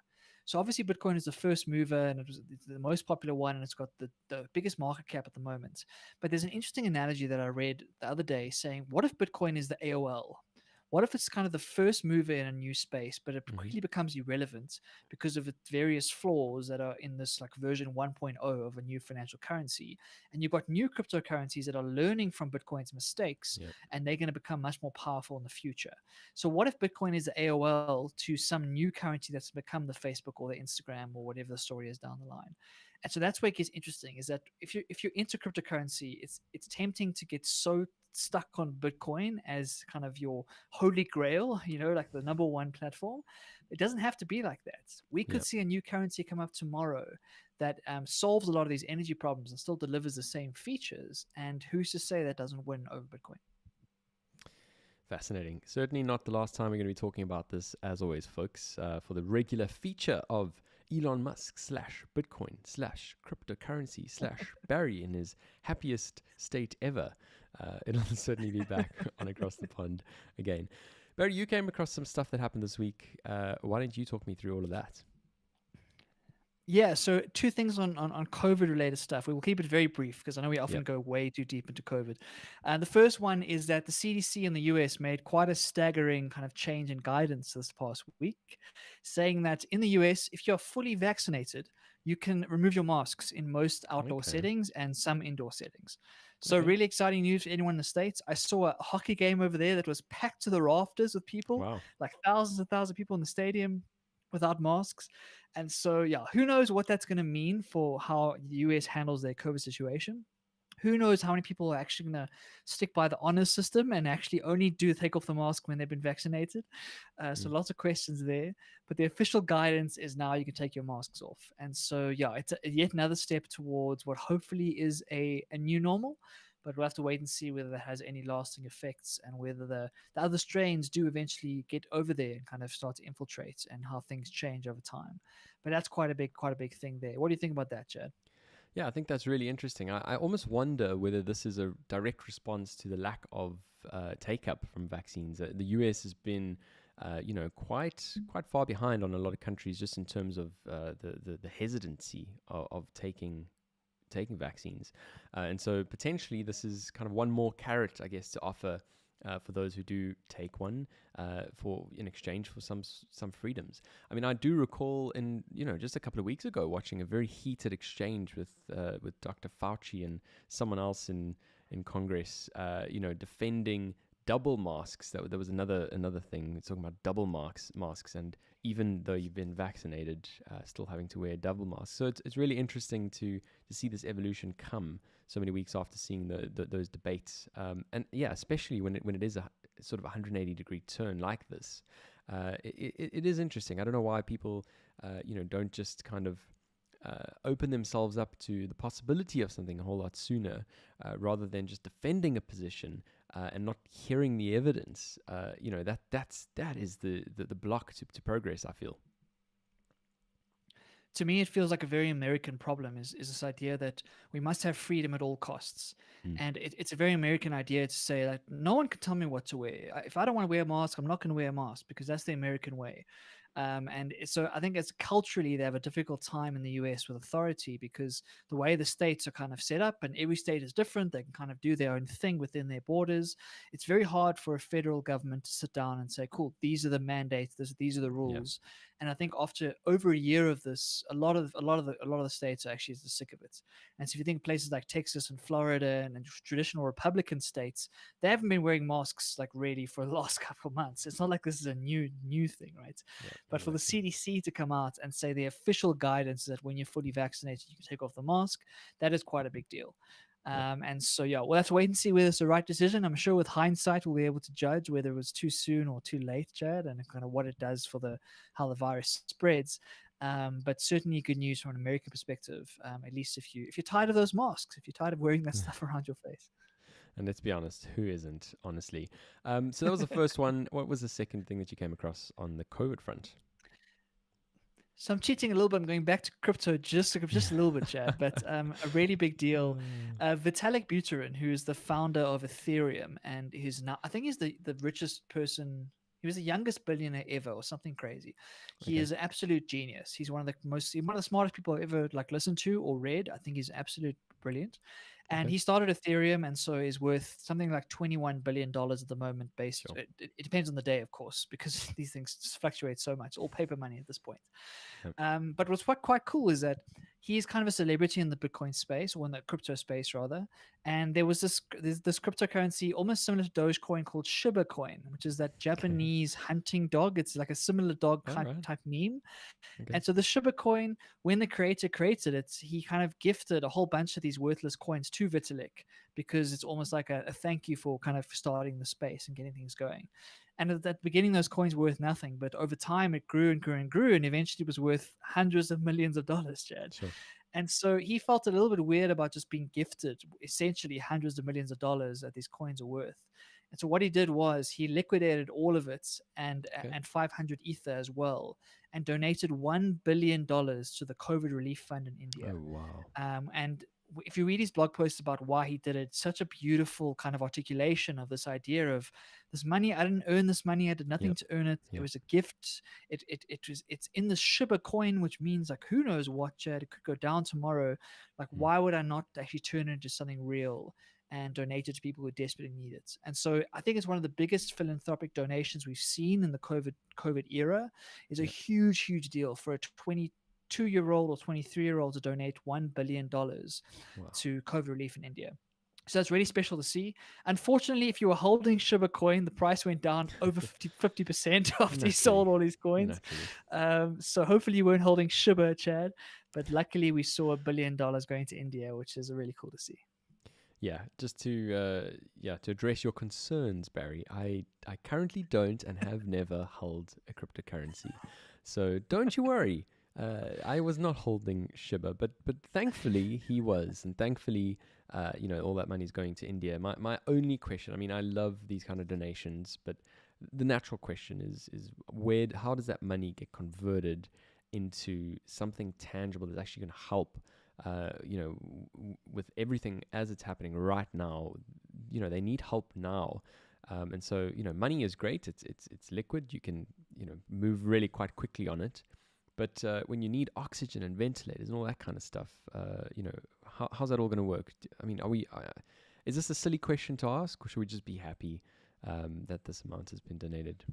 So obviously Bitcoin is the first mover, and it's the most popular one, and it's got the biggest market cap at the moment. But there's an interesting analogy that I read the other day saying, what if Bitcoin is the AOL? What if it's kind of the first mover in a new space, but it quickly becomes irrelevant because of its various flaws that are in this like version 1.0 of a new financial currency? And you've got new cryptocurrencies that are learning from Bitcoin's mistakes, and they're going to become much more powerful in the future. So what if Bitcoin is the AOL to some new currency that's become the Facebook or the Instagram or whatever the story is down the line? And so that's where it gets interesting, is that if you're into cryptocurrency, it's tempting to get so stuck on Bitcoin as kind of your holy grail, like the number one platform. It doesn't have to be like that. We could see a new currency come up tomorrow that solves a lot of these energy problems and still delivers the same features. And who's to say that doesn't win over Bitcoin? Fascinating. Certainly not the last time we're going to be talking about this, as always, folks, for the regular feature of Elon Musk / Bitcoin / cryptocurrency / Barry in his happiest state ever. It'll certainly be back on Across the Pond again. Barry, you came across some stuff that happened this week. Why don't you talk me through all of that? Yeah, so two things on COVID-related stuff. We will keep it very brief because I know we often go way too deep into COVID. The first one is that the CDC in the US made quite a staggering kind of change in guidance this past week, saying that in the US, if you're fully vaccinated, you can remove your masks in most outdoor settings and some indoor settings. So really exciting news for anyone in the States. I saw a hockey game over there that was packed to the rafters with people, like thousands and thousands of people in the stadium without masks. And so, who knows what that's going to mean for how the US handles their COVID situation. Who knows how many people are actually going to stick by the honor system and actually only take off the mask when they've been vaccinated. So lots of questions there. But the official guidance is now you can take your masks off. And so, it's yet another step towards what hopefully is a new normal. But we'll have to wait and see whether that has any lasting effects and whether the other strains do eventually get over there and kind of start to infiltrate, and how things change over time. But that's quite a big thing there. What do you think about that, Chad? Yeah, I think that's really interesting. I almost wonder whether this is a direct response to the lack of take-up from vaccines. The US has been, quite far behind on a lot of countries just in terms of the hesitancy of taking vaccines. And so potentially this is kind of one more carrot, I guess, to offer for those who do take one in exchange for some freedoms. I mean, I do recall just a couple of weeks ago watching a very heated exchange with Dr. Fauci and someone else in Congress, defending double masks. There was another thing talking about double masks, and even though you've been vaccinated, still having to wear double masks. So it's really interesting to see this evolution come so many weeks after seeing those debates. And yeah, especially when it is a sort of 180-degree turn like this, it is interesting. I don't know why people don't just kind of open themselves up to the possibility of something a whole lot sooner, rather than just defending a position and not hearing the evidence. That is the block to progress, I feel. To me, it feels like a very American problem is this idea that we must have freedom at all costs. And it's a very American idea to say that no one can tell me what to wear. If I don't want to wear a mask, I'm not going to wear a mask because that's the American way. So I think culturally, they have a difficult time in the US with authority because the way the states are kind of set up, and every state is different. They can kind of do their own thing within their borders. It's very hard for a federal government to sit down and say, cool, these are the mandates, these are the rules. Yeah. And I think after over a year of this, a lot of the states are actually sick of it. And so if you think places like Texas and Florida and traditional Republican states, they haven't been wearing masks like really for the last couple of months. It's not like this is a new thing, right? Yeah, but for the CDC to come out and say the official guidance is that when you're fully vaccinated, you can take off the mask, that is quite a big deal. And so, yeah, we'll have to wait and see whether it's the right decision. I'm sure with hindsight, we'll be able to judge whether it was too soon or too late, Chad, and kind of what it does for how the virus spreads. But certainly good news from an American perspective, at least if you're tired of those masks, if you're tired of wearing that stuff around your face. And let's be honest, who isn't, honestly? So that was the first one. What was the second thing that you came across on the COVID front? So I'm cheating a little bit. I'm going back to crypto just a little bit, Chad, but a really big deal. Vitalik Buterin, who is the founder of Ethereum, and he's now, I think he's the richest person. He was the youngest billionaire ever, or something crazy. He is an absolute genius. He's one of the smartest people I've ever listened to or read. I think he's absolute brilliant. And he started Ethereum, and so is worth something like $21 billion at the moment. Sure. It depends on the day, of course, because these things fluctuate so much. All paper money at this point. Yep. But what's quite cool is that he is kind of a celebrity in the Bitcoin space, or in the crypto space rather. And there's this cryptocurrency almost similar to Dogecoin called Shiba Coin, which is that Japanese hunting dog. It's like a similar dog type meme. Okay. And so the Shiba Coin, when the creator created it, he kind of gifted a whole bunch of these worthless coins to Vitalik because it's almost like a thank you for kind of starting the space and getting things going. And at the beginning, those coins were worth nothing, but over time it grew and grew and grew, and eventually it was worth hundreds of millions of dollars, Chad. Sure. And so he felt a little bit weird about just being gifted essentially hundreds of millions of dollars that these coins are worth. And so what he did was he liquidated all of it and 500 Ether as well, and donated $1 billion to the COVID relief fund in India. Oh, wow. And if you read his blog posts about why he did it, such a beautiful kind of articulation of this idea of this money. I didn't earn this money. I did nothing to earn it. It was a gift. It's in the Shiba coin, which means like, who knows what, Chad? It could go down tomorrow. Like, why would I not actually turn it into something real and donate it to people who desperately need it? And so I think it's one of the biggest philanthropic donations we've seen in the COVID era. Is a huge deal for a 22-year-old or 23-year-old to donate $1 billion to COVID relief in India. So that's really special to see. Unfortunately, if you were holding Shiba Coin, the price went down over 50% after he sold all these coins. So hopefully you weren't holding Shiba, Chad. But luckily we saw $1 billion going to India, which is really cool to see. Yeah, just to address your concerns, Barry, I currently don't and have never held a cryptocurrency. So don't you worry. I was not holding Shiba, but thankfully he was, and thankfully, all that money is going to India. My only question, I mean, I love these kind of donations, but the natural question is how does that money get converted into something tangible that's actually going to help? With everything as it's happening right now, they need help now. And so, money is great. It's liquid. You can, move really quite quickly on it. But when you need oxygen and ventilators and all that kind of stuff, how's that all going to work? I mean, is this a silly question to ask, or should we just be happy that this amount has been donated?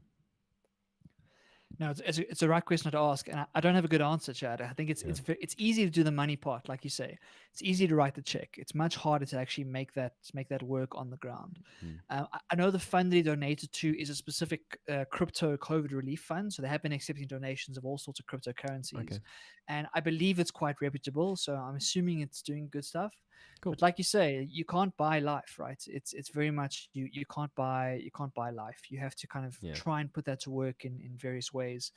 No, it's a right question to ask, and I don't have a good answer, Chad. I think Yeah. it's easy to do the money part, like you say. It's easy to write the check. It's much harder to actually make that work on the ground. Mm. I know the fund that he donated to is a specific crypto COVID relief fund, so they have been accepting donations of all sorts of cryptocurrencies, Okay. and I believe it's quite reputable. So I'm assuming it's doing good stuff. Cool. But like you say, you can't buy life, right? It's very much you can't buy life. You have to kind of Yeah. try and put that to work in various ways.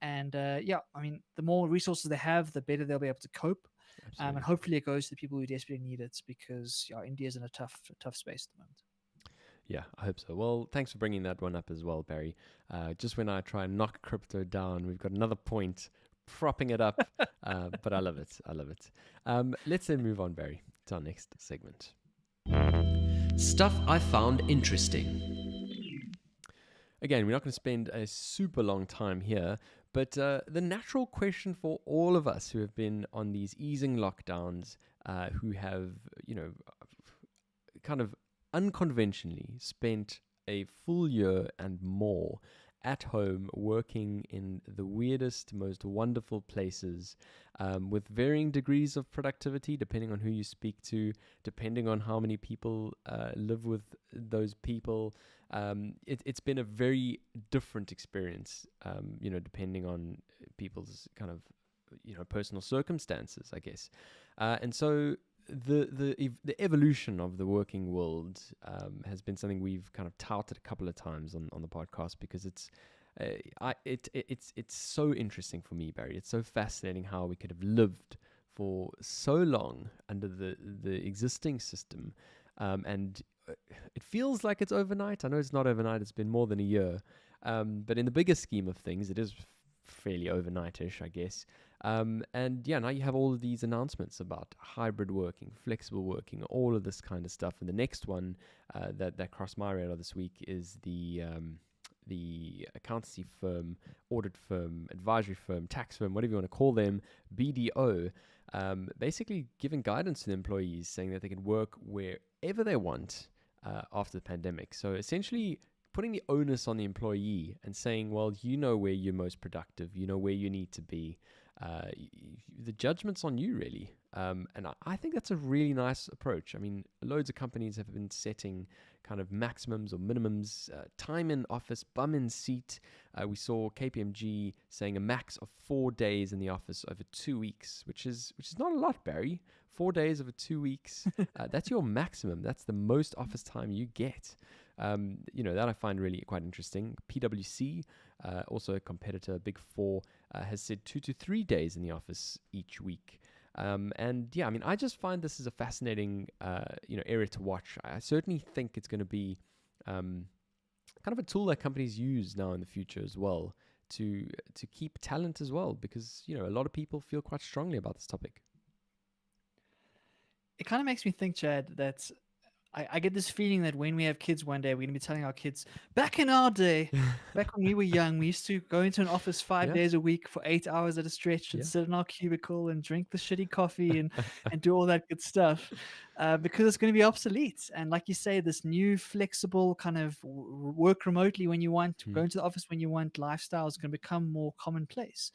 And yeah, I mean, the more resources they have, the better they'll be able to cope. And Absolutely. hopefully, it goes to the people who desperately need it because yeah, India's in a tough space at the moment. Yeah, I hope so. Well, thanks for bringing that one up as well, Barry. Just when I try and knock crypto down, we've got another point propping it up. But I love it. I love it. Let's then move on, Barry, to our next segment. Stuff I found interesting. Again, we're not going to spend a super long time here, but the natural question for all of us who have been on these easing lockdowns, who have, kind of unconventionally spent a full year and more at home working in the weirdest, most wonderful places, with varying degrees of productivity depending on who you speak to, depending on how many people live with those people. It's been a very different experience, depending on people's kind of, personal circumstances, I guess. And so the evolution of the working world has been something we've kind of touted a couple of times on the podcast, because it's so interesting for me, Barry. It's so fascinating how we could have lived for so long under the existing system, and it feels like it's overnight. I know it's not overnight. It's been more than a year, but in the bigger scheme of things, it is fairly overnight-ish, I guess. And yeah, now you have all of these announcements about hybrid working, flexible working, all of this kind of stuff. And the next one that crossed my radar this week is the accountancy firm, audit firm, advisory firm, tax firm, whatever you want to call them, BDO, basically giving guidance to the employees, saying that they can work wherever they want after the pandemic. So essentially putting the onus on the employee and saying, well, you know where you're most productive, you know where you need to be. The judgment's on you, really. And I think that's a really nice approach. I mean, loads of companies have been setting kind of maximums or minimums, time in office, bum in seat. We saw KPMG saying a max of 4 days in the office over 2 weeks, which is not a lot, Barry. 4 days over 2 weeks, that's your maximum. That's the most office time you get. That I find really quite interesting. PwC, also a competitor, Big Four, has said 2 to 3 days in the office each week. And yeah, I mean, I just find this is a fascinating, area to watch. I certainly think it's going to be kind of a tool that companies use now in the future as well to keep talent as well, because a lot of people feel quite strongly about this topic. It kind of makes me think, Chad, that I get this feeling that when we have kids one day, we're going to be telling our kids, back in our day, back when we were young, we used to go into an office 5 Yeah. days a week for 8 hours at a stretch and Yeah. sit in our cubicle and drink the shitty coffee and do all that good stuff, because it's going to be obsolete. And like you say, this new flexible kind of work remotely when you want, go into the office when you want lifestyle is going to become more commonplace.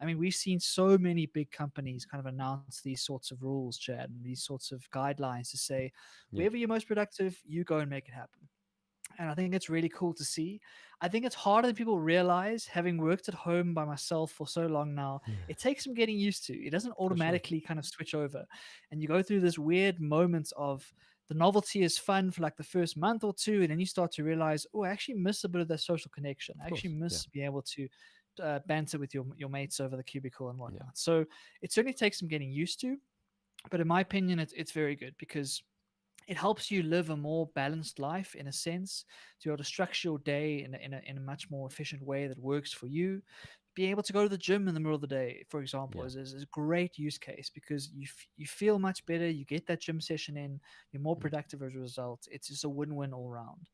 I mean, we've seen so many big companies kind of announce these sorts of rules, Chad, and these sorts of guidelines to say, wherever you're most productive, you go and make it happen. And I think it's really cool to see. I think it's harder than people realize. Having worked at home by myself for so long now, it takes some getting used to. It doesn't automatically kind of switch over. And you go through this weird moments of the novelty is fun for like the first month or two. And then you start to realize, oh, I actually miss a bit of that social connection. I actually miss being able to banter with your mates over the cubicle and whatnot. So it certainly takes some getting used to. But in my opinion, it's very good because it helps you live a more balanced life in a sense, to be able to structure your day in a much more efficient way that works for you. Being able to go to the gym in the middle of the day, for example, is a great use case because you feel much better. You get that gym session in, you're more productive as a result. It's just a win-win all around.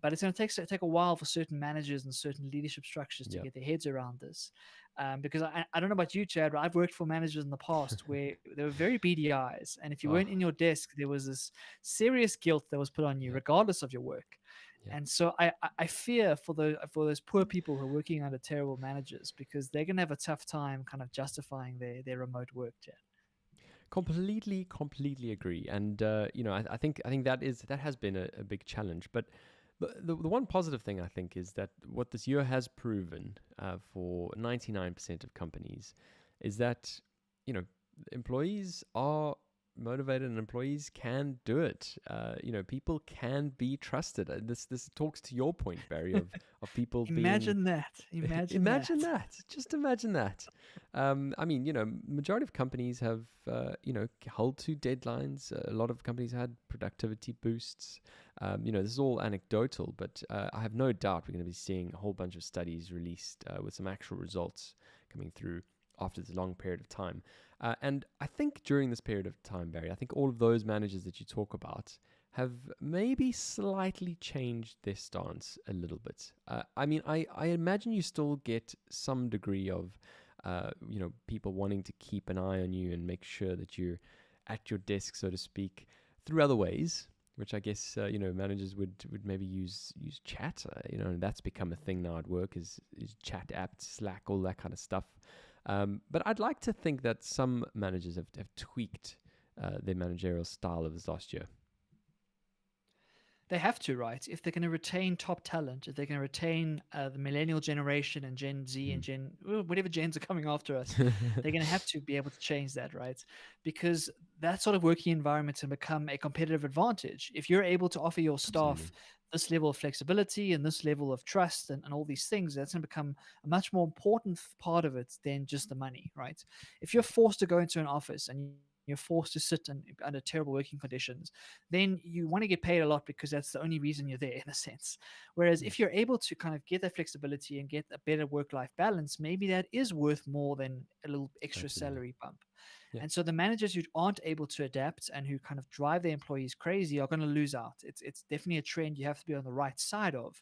But it's going to take a while for certain managers and certain leadership structures to get their heads around this. Because I don't know about you, Chad, but I've worked for managers in the past where they were very beady eyes. And if you weren't in your desk, there was this serious guilt that was put on you, regardless of your work. Yeah. And so I fear for those poor people who are working under terrible managers, because they're going to have a tough time kind of justifying their remote work, Chad. Completely agree. And I think that has been a big challenge. But the one positive thing I think is that what this year has proven for 99% of companies is that employees are motivated and employees can do it. People can be trusted. This talks to your point, Barry, of people being. Imagine that. Imagine Imagine that. that. Just imagine that. Majority of companies have, held to deadlines. A lot of companies had productivity boosts. This is all anecdotal, but I have no doubt we're going to be seeing a whole bunch of studies released with some actual results coming through after this long period of time. And I think during this period of time, Barry, I think all of those managers that you talk about have maybe slightly changed their stance a little bit. I imagine you still get some degree of, people wanting to keep an eye on you and make sure that you're at your desk, so to speak, through other ways, which I guess, managers would maybe use chat, and that's become a thing now at work is chat apps, Slack, all that kind of stuff. But I'd like to think that some managers have tweaked their managerial style of this last year. They have to, right? If they're going to retain top talent, if they're going to retain the millennial generation and Gen Z and whatever gens are coming after us, they're going to have to be able to change that, right? Because that sort of working environment can become a competitive advantage. If you're able to offer your staff Absolutely. this level of flexibility and this level of trust and all these things, that's going to become a much more important part of it than just the money, right? If you're forced to go into an office and you're forced to sit under terrible working conditions, then you want to get paid a lot because that's the only reason you're there, in a sense. Whereas if you're able to kind of get that flexibility and get a better work-life balance, maybe that is worth more than a little extra Absolutely. salary bump. Yeah. And so the managers who aren't able to adapt and who kind of drive their employees crazy are going to lose out. It's definitely a trend you have to be on the right side of.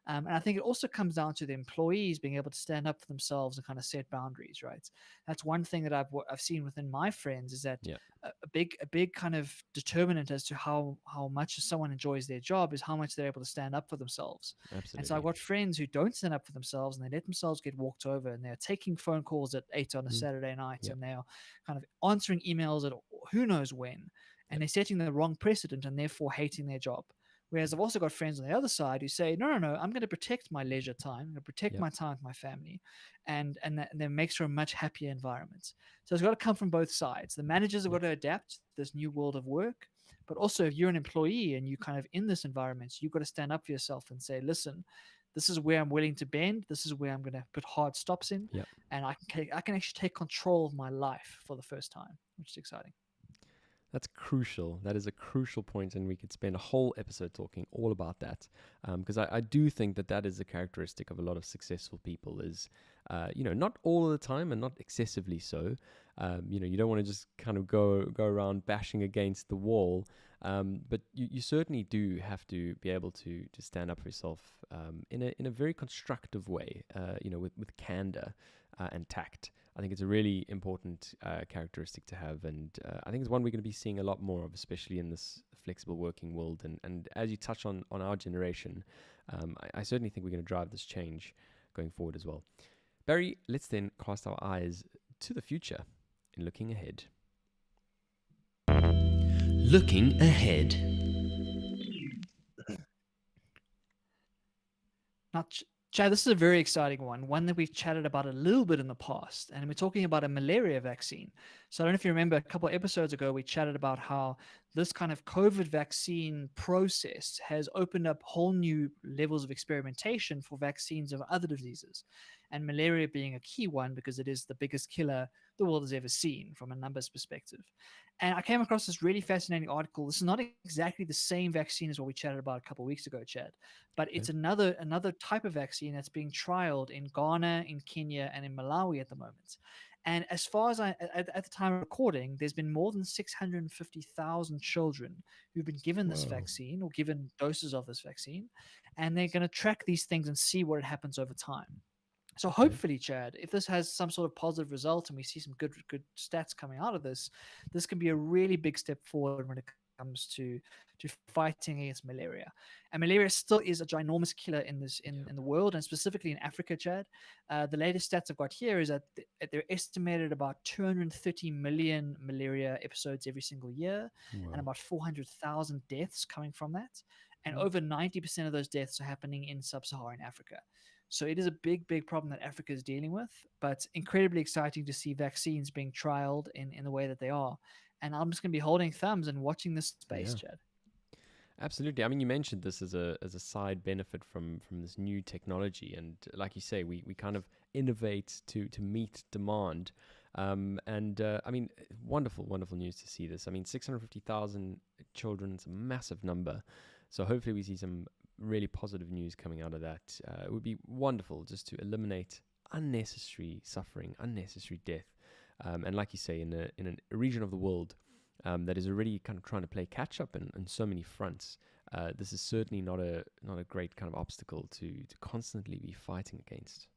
And I think it also comes down to the employees being able to stand up for themselves and kind of set boundaries, right? That's one thing that I've seen within my friends, is that Yeah. a big kind of determinant as to how much someone enjoys their job is how much they're able to stand up for themselves. And so I've Absolutely. got friends who don't stand up for themselves and they let themselves get walked over, and they're taking phone calls at 8 on a Saturday night, Yep. and they're kind of answering emails at who knows when, and Yep. they're setting the wrong precedent and therefore hating their job. Whereas I've also got friends on the other side who say, no, I'm going to protect my leisure time. I'm going to protect Yep. my time with my family, and that makes for a much happier environment. So it's got to come from both sides. The managers have got to adapt to this new world of work, but also if you're an employee and you kind of in this environment, you've got to stand up for yourself and say, listen, this is where I'm willing to bend. This is where I'm going to put hard stops in, Yep. and I can actually take control of my life for the first time, which is exciting. That's crucial. That is a crucial point, and we could spend a whole episode talking all about that. Because I do think that is a characteristic of a lot of successful people is, not all of the time and not excessively so. You don't want to just kind of go around bashing against the wall, but you certainly do have to be able to stand up for yourself in a very constructive way, with candor and tact. I think it's a really important characteristic to have, and I think it's one we're going to be seeing a lot more of, especially in this flexible working world. And as you touch on our generation, I certainly think we're going to drive this change going forward as well. Barry, let's then cast our eyes to the future in looking ahead. Looking ahead. Now, Chad, this is a very exciting one that we've chatted about a little bit in the past, and we're talking about a malaria vaccine. So I don't know if you remember, a couple of episodes ago, we chatted about how this kind of COVID vaccine process has opened up whole new levels of experimentation for vaccines of other diseases, and malaria being a key one because it is the biggest killer the world has ever seen from a numbers perspective. And I came across this really fascinating article. This is not exactly the same vaccine as what we chatted about a couple of weeks ago, Chad, but it's another type of vaccine that's being trialed in Ghana, in Kenya, and in Malawi at the moment. And as far as at the time of recording, there's been more than 650,000 children who've been given this vaccine or given doses of this vaccine, and they're going to track these things and see what happens over time. So hopefully, Chad, if this has some sort of positive result and we see some good stats coming out of this, this can be a really big step forward when it comes to fighting against malaria. And malaria still is a ginormous killer in this in the world, and specifically in Africa, Chad. The latest stats I've got here is that they're estimated about 230 million malaria episodes every single year, and Wow. about 400,000 deaths coming from that. And Mm. over 90% of those deaths are happening in sub-Saharan Africa. So it is a big, big problem that Africa is dealing with, but incredibly exciting to see vaccines being trialed in the way that they are. And I'm just going to be holding thumbs and watching this space, Yeah. Chad. Absolutely. I mean, you mentioned this as a side benefit from this new technology, and like you say, we kind of innovate to meet demand. I mean, wonderful news to see this. I mean, 650,000 children is a massive number, so hopefully we see some really positive news coming out of that. It would be wonderful just to eliminate unnecessary suffering, unnecessary death, and like you say, in a region of the world that is already kind of trying to play catch up in so many fronts. This is certainly not a great kind of obstacle to constantly be fighting against.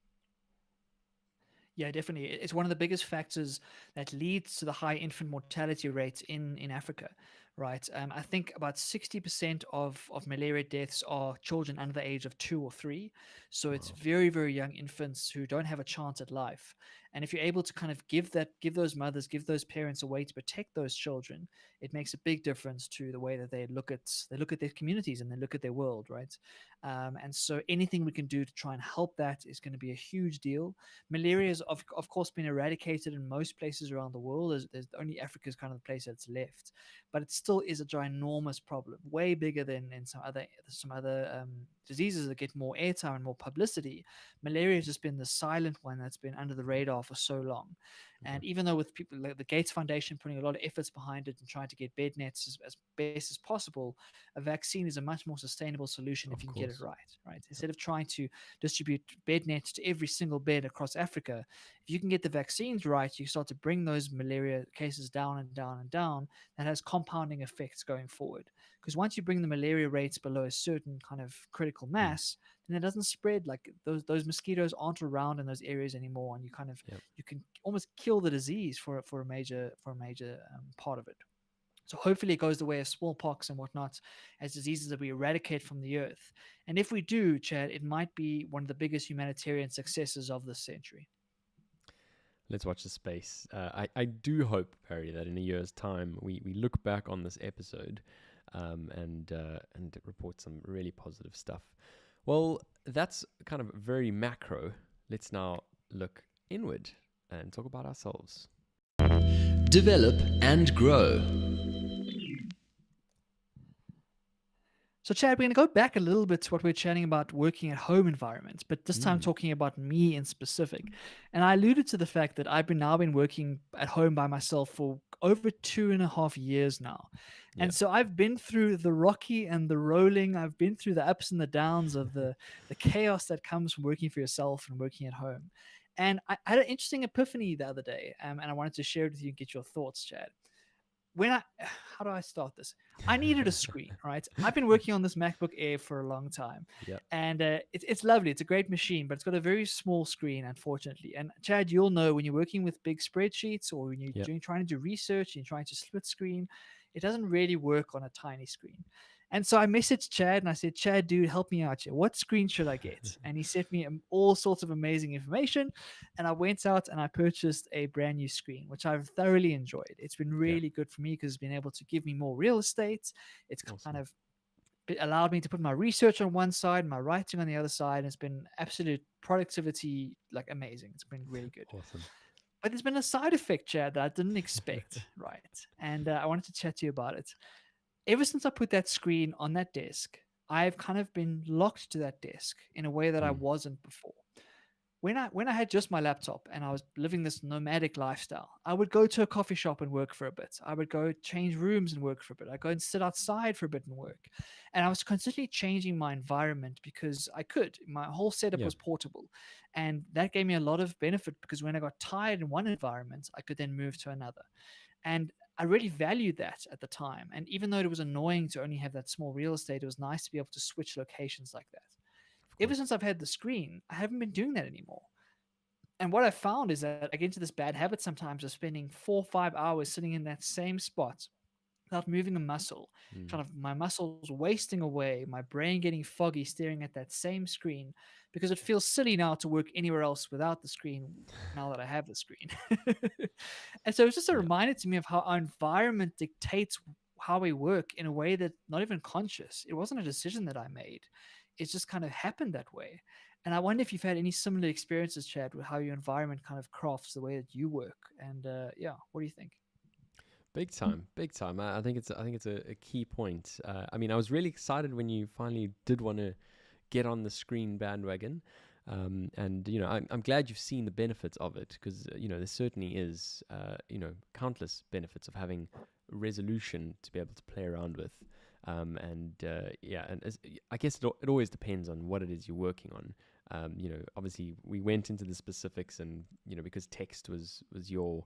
Yeah, definitely. It's one of the biggest factors that leads to the high infant mortality rates in Africa, right? I think about 60% of malaria deaths are children under the age of 2 or 3. So it's Wow. very, very young infants who don't have a chance at life. And if you're able to kind of give those mothers, give those parents a way to protect those children, it makes a big difference to the way that they look at their communities and they look at their world, right? And so anything we can do to try and help that is going to be a huge deal. Malaria has, of course, been eradicated in most places around the world. There's only Africa is kind of the place that's left, but it still is a ginormous problem, way bigger than in some other diseases that get more airtime and more publicity. Malaria has just been the silent one that's been under the radar for so long. Yeah. And even though with people like the Gates Foundation putting a lot of efforts behind it and trying to get bed nets as best as possible, a vaccine is a much more sustainable solution if Of you can get it course. right. Instead of trying to distribute bed nets to every single bed across Africa, if you can get the vaccines right, you start to bring those malaria cases down and down and down. That has compounding effects going forward. Because once you bring the malaria rates below a certain kind of critical Mm. mass, then it doesn't spread. Like those mosquitoes aren't around in those areas anymore, and Yep. you can almost kill the disease for a major part of it. So hopefully it goes the way of smallpox and whatnot as diseases that we eradicate from the earth. And if we do, Chad, it might be one of the biggest humanitarian successes of this century. Let's watch the space. I do hope, Perry, that in a year's time we look back on this episode and report some really positive stuff. Well, that's kind of very macro. Let's now look inward and talk about ourselves. Develop and grow. So, Chad, we're going to go back a little bit to what we are chatting about working at home environments, but this time Mm. talking about me in specific. And I alluded to the fact that I've now been working at home by myself for over 2.5 years now. Yeah. And so I've been through the rocky and the rolling. I've been through the ups and the downs of the chaos that comes from working for yourself and working at home. And I had an interesting epiphany the other day, and I wanted to share it with you and get your thoughts, Chad. How do I start this? I needed a screen, right? I've been working on this MacBook Air for a long time, Yeah. and it's lovely. It's a great machine, but it's got a very small screen, unfortunately. And Chad, you'll know when you're working with big spreadsheets or when you're Yeah. trying to do research and you're trying to split screen, it doesn't really work on a tiny screen. And so I messaged Chad and I said, Chad, dude, help me out here. What screen should I get? And he sent me all sorts of amazing information. And I went out and I purchased a brand new screen, which I've thoroughly enjoyed. It's been Yeah. really good for me because it's been able to give me more real estate. It's kind Awesome. of allowed me to put my research on one side, my writing on the other side. And it's been absolute productivity, like amazing. It's been really good. Awesome. But there's been a side effect, Chad, that I didn't expect, right? And I wanted to chat to you about it. Ever since I put that screen on that desk, I've kind of been locked to that desk in a way that I Mm. wasn't before. When I had just my laptop and I was living this nomadic lifestyle, I would go to a coffee shop and work for a bit. I would go change rooms and work for a bit. I'd go and sit outside for a bit and work. And I was constantly changing my environment because I could. My whole setup Yeah. was portable. And that gave me a lot of benefit because when I got tired in one environment, I could then move to another. And I really valued that at the time. And even though it was annoying to only have that small real estate, it was nice to be able to switch locations like that. Of Ever course. since I've had the screen, I haven't been doing that anymore. And what I found is that I get into this bad habit sometimes of spending 4 or 5 hours sitting in that same spot without moving a muscle, kind of my muscles wasting away, my brain getting foggy staring at that same screen because it feels silly now to work anywhere else without the screen now that I have the screen. And so it's just a Yeah. reminder to me of how our environment dictates how we work in a way that not even conscious. It wasn't a decision that I made. It's just kind of happened that way. And I wonder if you've had any similar experiences, Chad, with how your environment kind of crafts the way that you work. And yeah, what do you think? Big time, big time. I think it's a key point. I mean, I was really excited when you finally did want to get on the screen bandwagon, and I'm glad you've seen the benefits of it because there certainly is countless benefits of having resolution to be able to play around with, I guess it always depends on what it is you're working on. Obviously we went into the specifics, and because text was your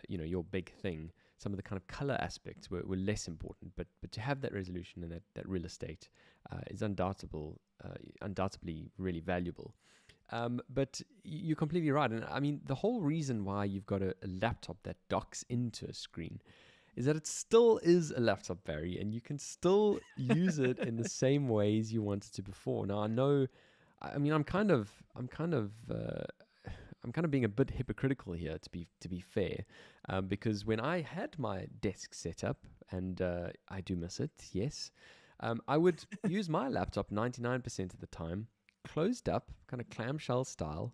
your big thing, some of the kind of color aspects were less important, but to have that resolution and that real estate is undoubtedly really valuable. But you're completely right. And I mean, the whole reason why you've got a laptop that docks into a screen is that it still is a laptop, Barry, and you can still use it in the same ways you wanted to before. Now, I know, I mean, I'm kind of being a bit hypocritical here, to be fair, because when I had my desk set up, and I do miss it, yes, I would use my laptop 99% of the time, closed up, kind of clamshell style,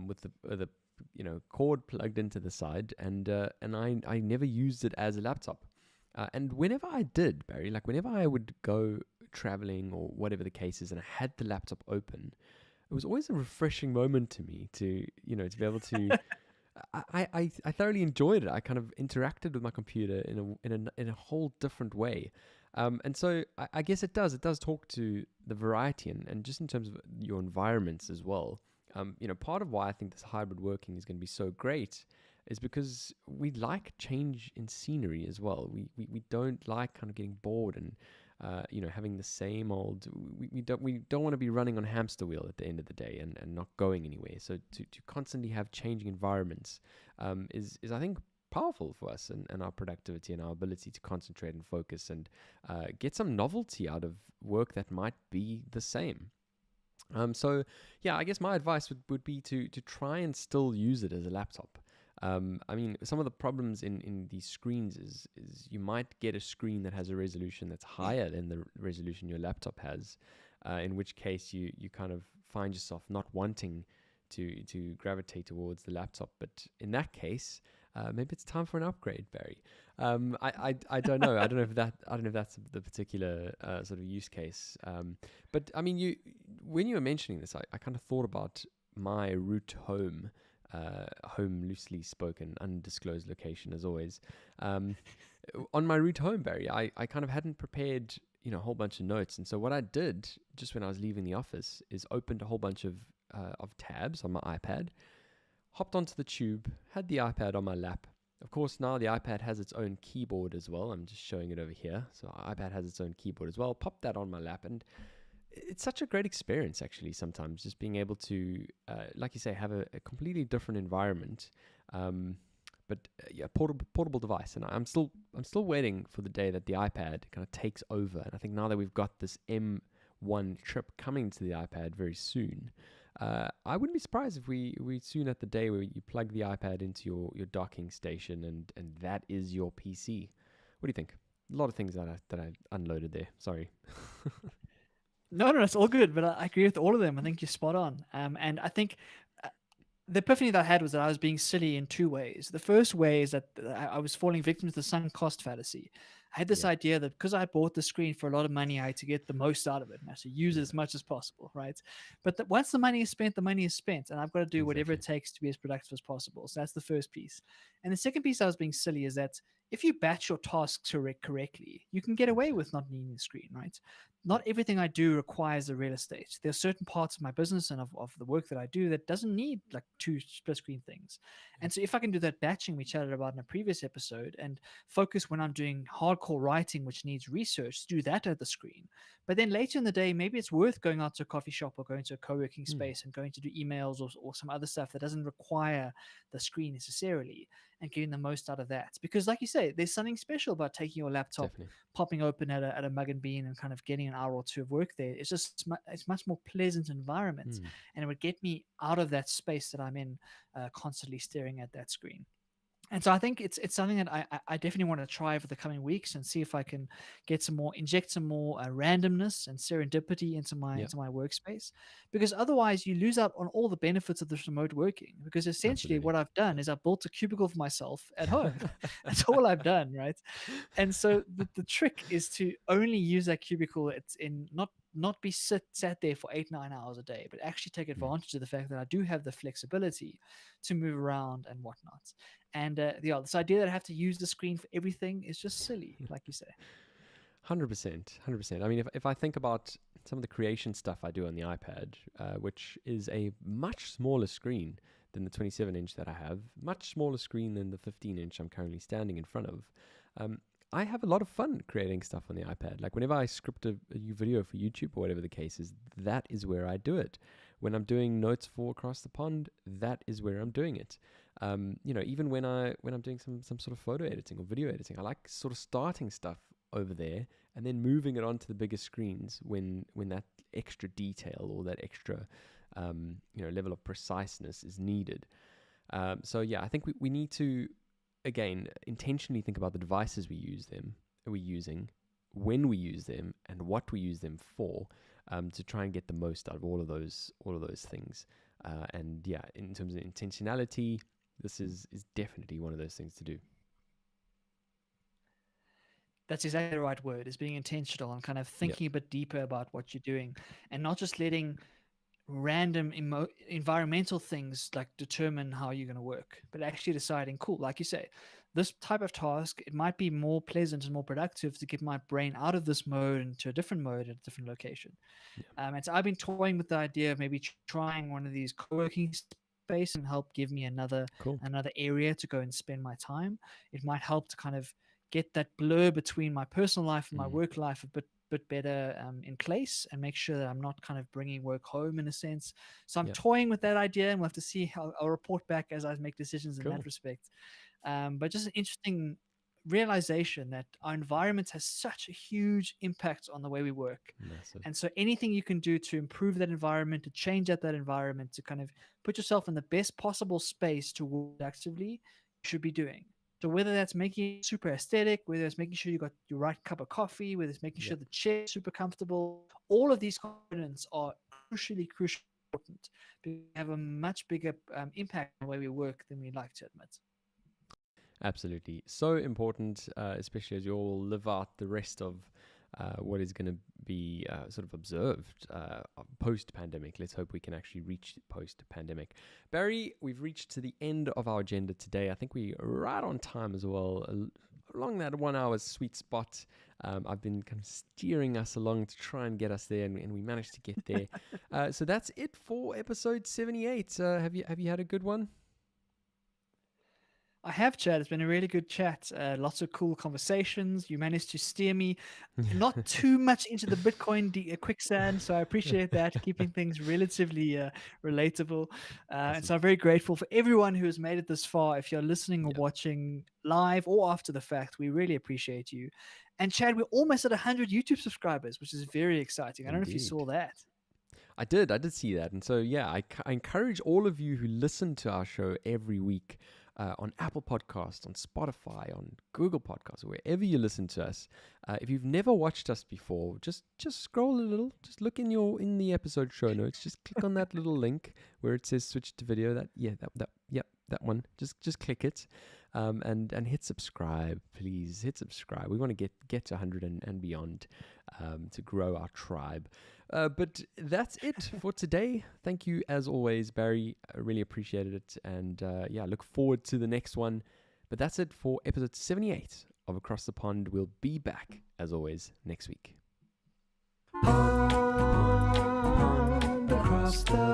with the cord plugged into the side, and I never used it as a laptop. And whenever I did, Barry, like whenever I would go traveling or whatever the case is, and I had the laptop open, it was always a refreshing moment to me to be able to. I thoroughly enjoyed it. I kind of interacted with my computer in a whole different way, and so I guess it does talk to the variety and just in terms of your environments as well. Part of why I think this hybrid working is going to be so great is because we like change in scenery as well. We don't like kind of getting bored and having the same old. We don't want to be running on hamster wheel at the end of the day and not going anywhere. So to constantly have changing environments is I think powerful for us and our productivity and our ability to concentrate and focus and get some novelty out of work that might be the same. So yeah, I guess my advice would be to try and still use it as a laptop. I mean, some of the problems in these screens is you might get a screen that has a resolution that's higher than the resolution your laptop has, in which case you kind of find yourself not wanting to gravitate towards the laptop. But in that case, maybe it's time for an upgrade, Barry. I don't know. I don't know if that's the particular sort of use case. But I mean, when you were mentioning this, I kind of thought about my route home. Home, loosely spoken, undisclosed location as always. On my route home, Barry, I kind of hadn't prepared a whole bunch of notes, and so what I did just when I was leaving the office is opened a whole bunch of tabs on my iPad, hopped onto the tube, had the iPad on my lap. Of course, now the iPad has its own keyboard as well. I'm just showing it over here. So iPad has its own keyboard as well. Popped that on my lap, and it's such a great experience, actually, sometimes, just being able to, like you say, have a completely different environment, portable device. And I'm still waiting for the day that the iPad kind of takes over. And I think now that we've got this M1 chip coming to the iPad very soon, I wouldn't be surprised if we soon at the day where you plug the iPad into your docking station and that is your PC. What do you think? A lot of things that I unloaded there. Sorry. No, it's all good, but I agree with all of them. I think you're spot on. And I think the epiphany that I had was that I was being silly in two ways. The first way is that I was falling victim to the sunk cost fallacy. I had this idea that because I bought the screen for a lot of money, I had to get the most out of it and I should use it as much as possible, right? But once the money is spent, the money is spent, and I've got to do whatever it takes to be as productive as possible. So that's the first piece. And the second piece I was being silly is that if you batch your tasks correctly, you can get away with not needing the screen, right? Not everything I do requires the real estate. There are certain parts of my business and of the work that I do that doesn't need like two split screen things. And so if I can do that batching we chatted about in a previous episode and focus when I'm doing hardcore hardcore writing which needs research, do that at the screen. But then later in the day, maybe it's worth going out to a coffee shop or going to a co-working space and going to do emails or some other stuff that doesn't require the screen necessarily, and getting the most out of that. Because like you say, there's something special about taking your laptop, Definitely. popping open at a Mug and Bean and kind of getting an hour or two of work there. It's just it's much more pleasant environment, and it would get me out of that space that I'm in, constantly staring at that screen. And so I think it's something that I definitely want to try over the coming weeks and see if I can inject some more randomness and serendipity into my workspace, because otherwise you lose out on all the benefits of this remote working. Because essentially Absolutely. what I've done is I've built a cubicle for myself at home. That's all I've done, right? And so the trick is to only use that cubicle. It's in not be sat there for 8-9 hours a day, but actually take advantage of the fact that I do have the flexibility to move around and whatnot. And this idea that I have to use the screen for everything is just silly, like you say. 100%. I mean, if I think about some of the creation stuff I do on the iPad, which is a much smaller screen than the 27-inch that I have, much smaller screen than the 15-inch I'm currently standing in front of, I have a lot of fun creating stuff on the iPad. Like whenever I script a new video for YouTube or whatever the case is, that is where I do it. When I'm doing notes for Across the Pond, that is where I'm doing it. Even when I'm doing some sort of photo editing or video editing, I like sort of starting stuff over there and then moving it onto the bigger screens when that extra detail or that extra level of preciseness is needed. I think we need to, again, intentionally think about the devices we're using, when we use them, and what we use them for, to try and get the most out of all of those things. In terms of intentionality, this is definitely one of those things to do. That's exactly the right word, is being intentional and kind of thinking a bit deeper about what you're doing, and not just letting random environmental things like determine how you're going to work, but actually deciding, cool, like you say, this type of task, it might be more pleasant and more productive to get my brain out of this mode into a different mode at a different location. And so I've been toying with the idea of maybe trying one of these co-working space and help give me another area to go and spend my time. It might help to kind of get that blur between my personal life and my work life a bit better in place, and make sure that I'm not kind of bringing work home in a sense. So I'm toying with that idea, and we'll have to see how I'll report back as I make decisions in that respect. But just an interesting realization that our environment has such a huge impact on the way we work. Massive. And so anything you can do to improve that environment, to change that environment, to kind of put yourself in the best possible space to work actively, you should be doing. So whether that's making it super aesthetic, whether it's making sure you got your right cup of coffee, whether it's making sure the chair is super comfortable, all of these components are crucially important, because they have a much bigger impact on the way we work than we like to admit. Absolutely. So important, especially as you all live out the rest of what is going to be sort of observed post-pandemic. Let's hope we can actually reach post-pandemic. Barry, we've reached to the end of our agenda today. I think we're right on time as well, along that 1 hour sweet spot. I've been kind of steering us along to try and get us there, and we managed to get there. So that's it for episode 78. Have you had a good one? I have, Chad. It's been a really good chat. Lots of cool conversations. You managed to steer me not too much into the Bitcoin quicksand, so I appreciate that, keeping things relatively relatable. And so I'm very grateful for everyone who has made it this far. If you're listening or watching live or after the fact, we really appreciate you. And Chad, we're almost at 100 YouTube subscribers, which is very exciting. I don't know if you saw that. I did see that. And so, I encourage all of you who listen to our show every week, on Apple Podcasts, on Spotify, on Google Podcasts, or wherever you listen to us. If you've never watched us before, just scroll a little, just look in the episode show notes, just click on that little link where it says switch to video. That one. Just click it, and hit subscribe, please. Hit subscribe. We want to get to 100 and beyond, to grow our tribe. But that's it for today. Thank you as always, Barry. I really appreciated it. And look forward to the next one. But that's it for episode 78 of Across the Pond. We'll be back, as always, next week. Pond across the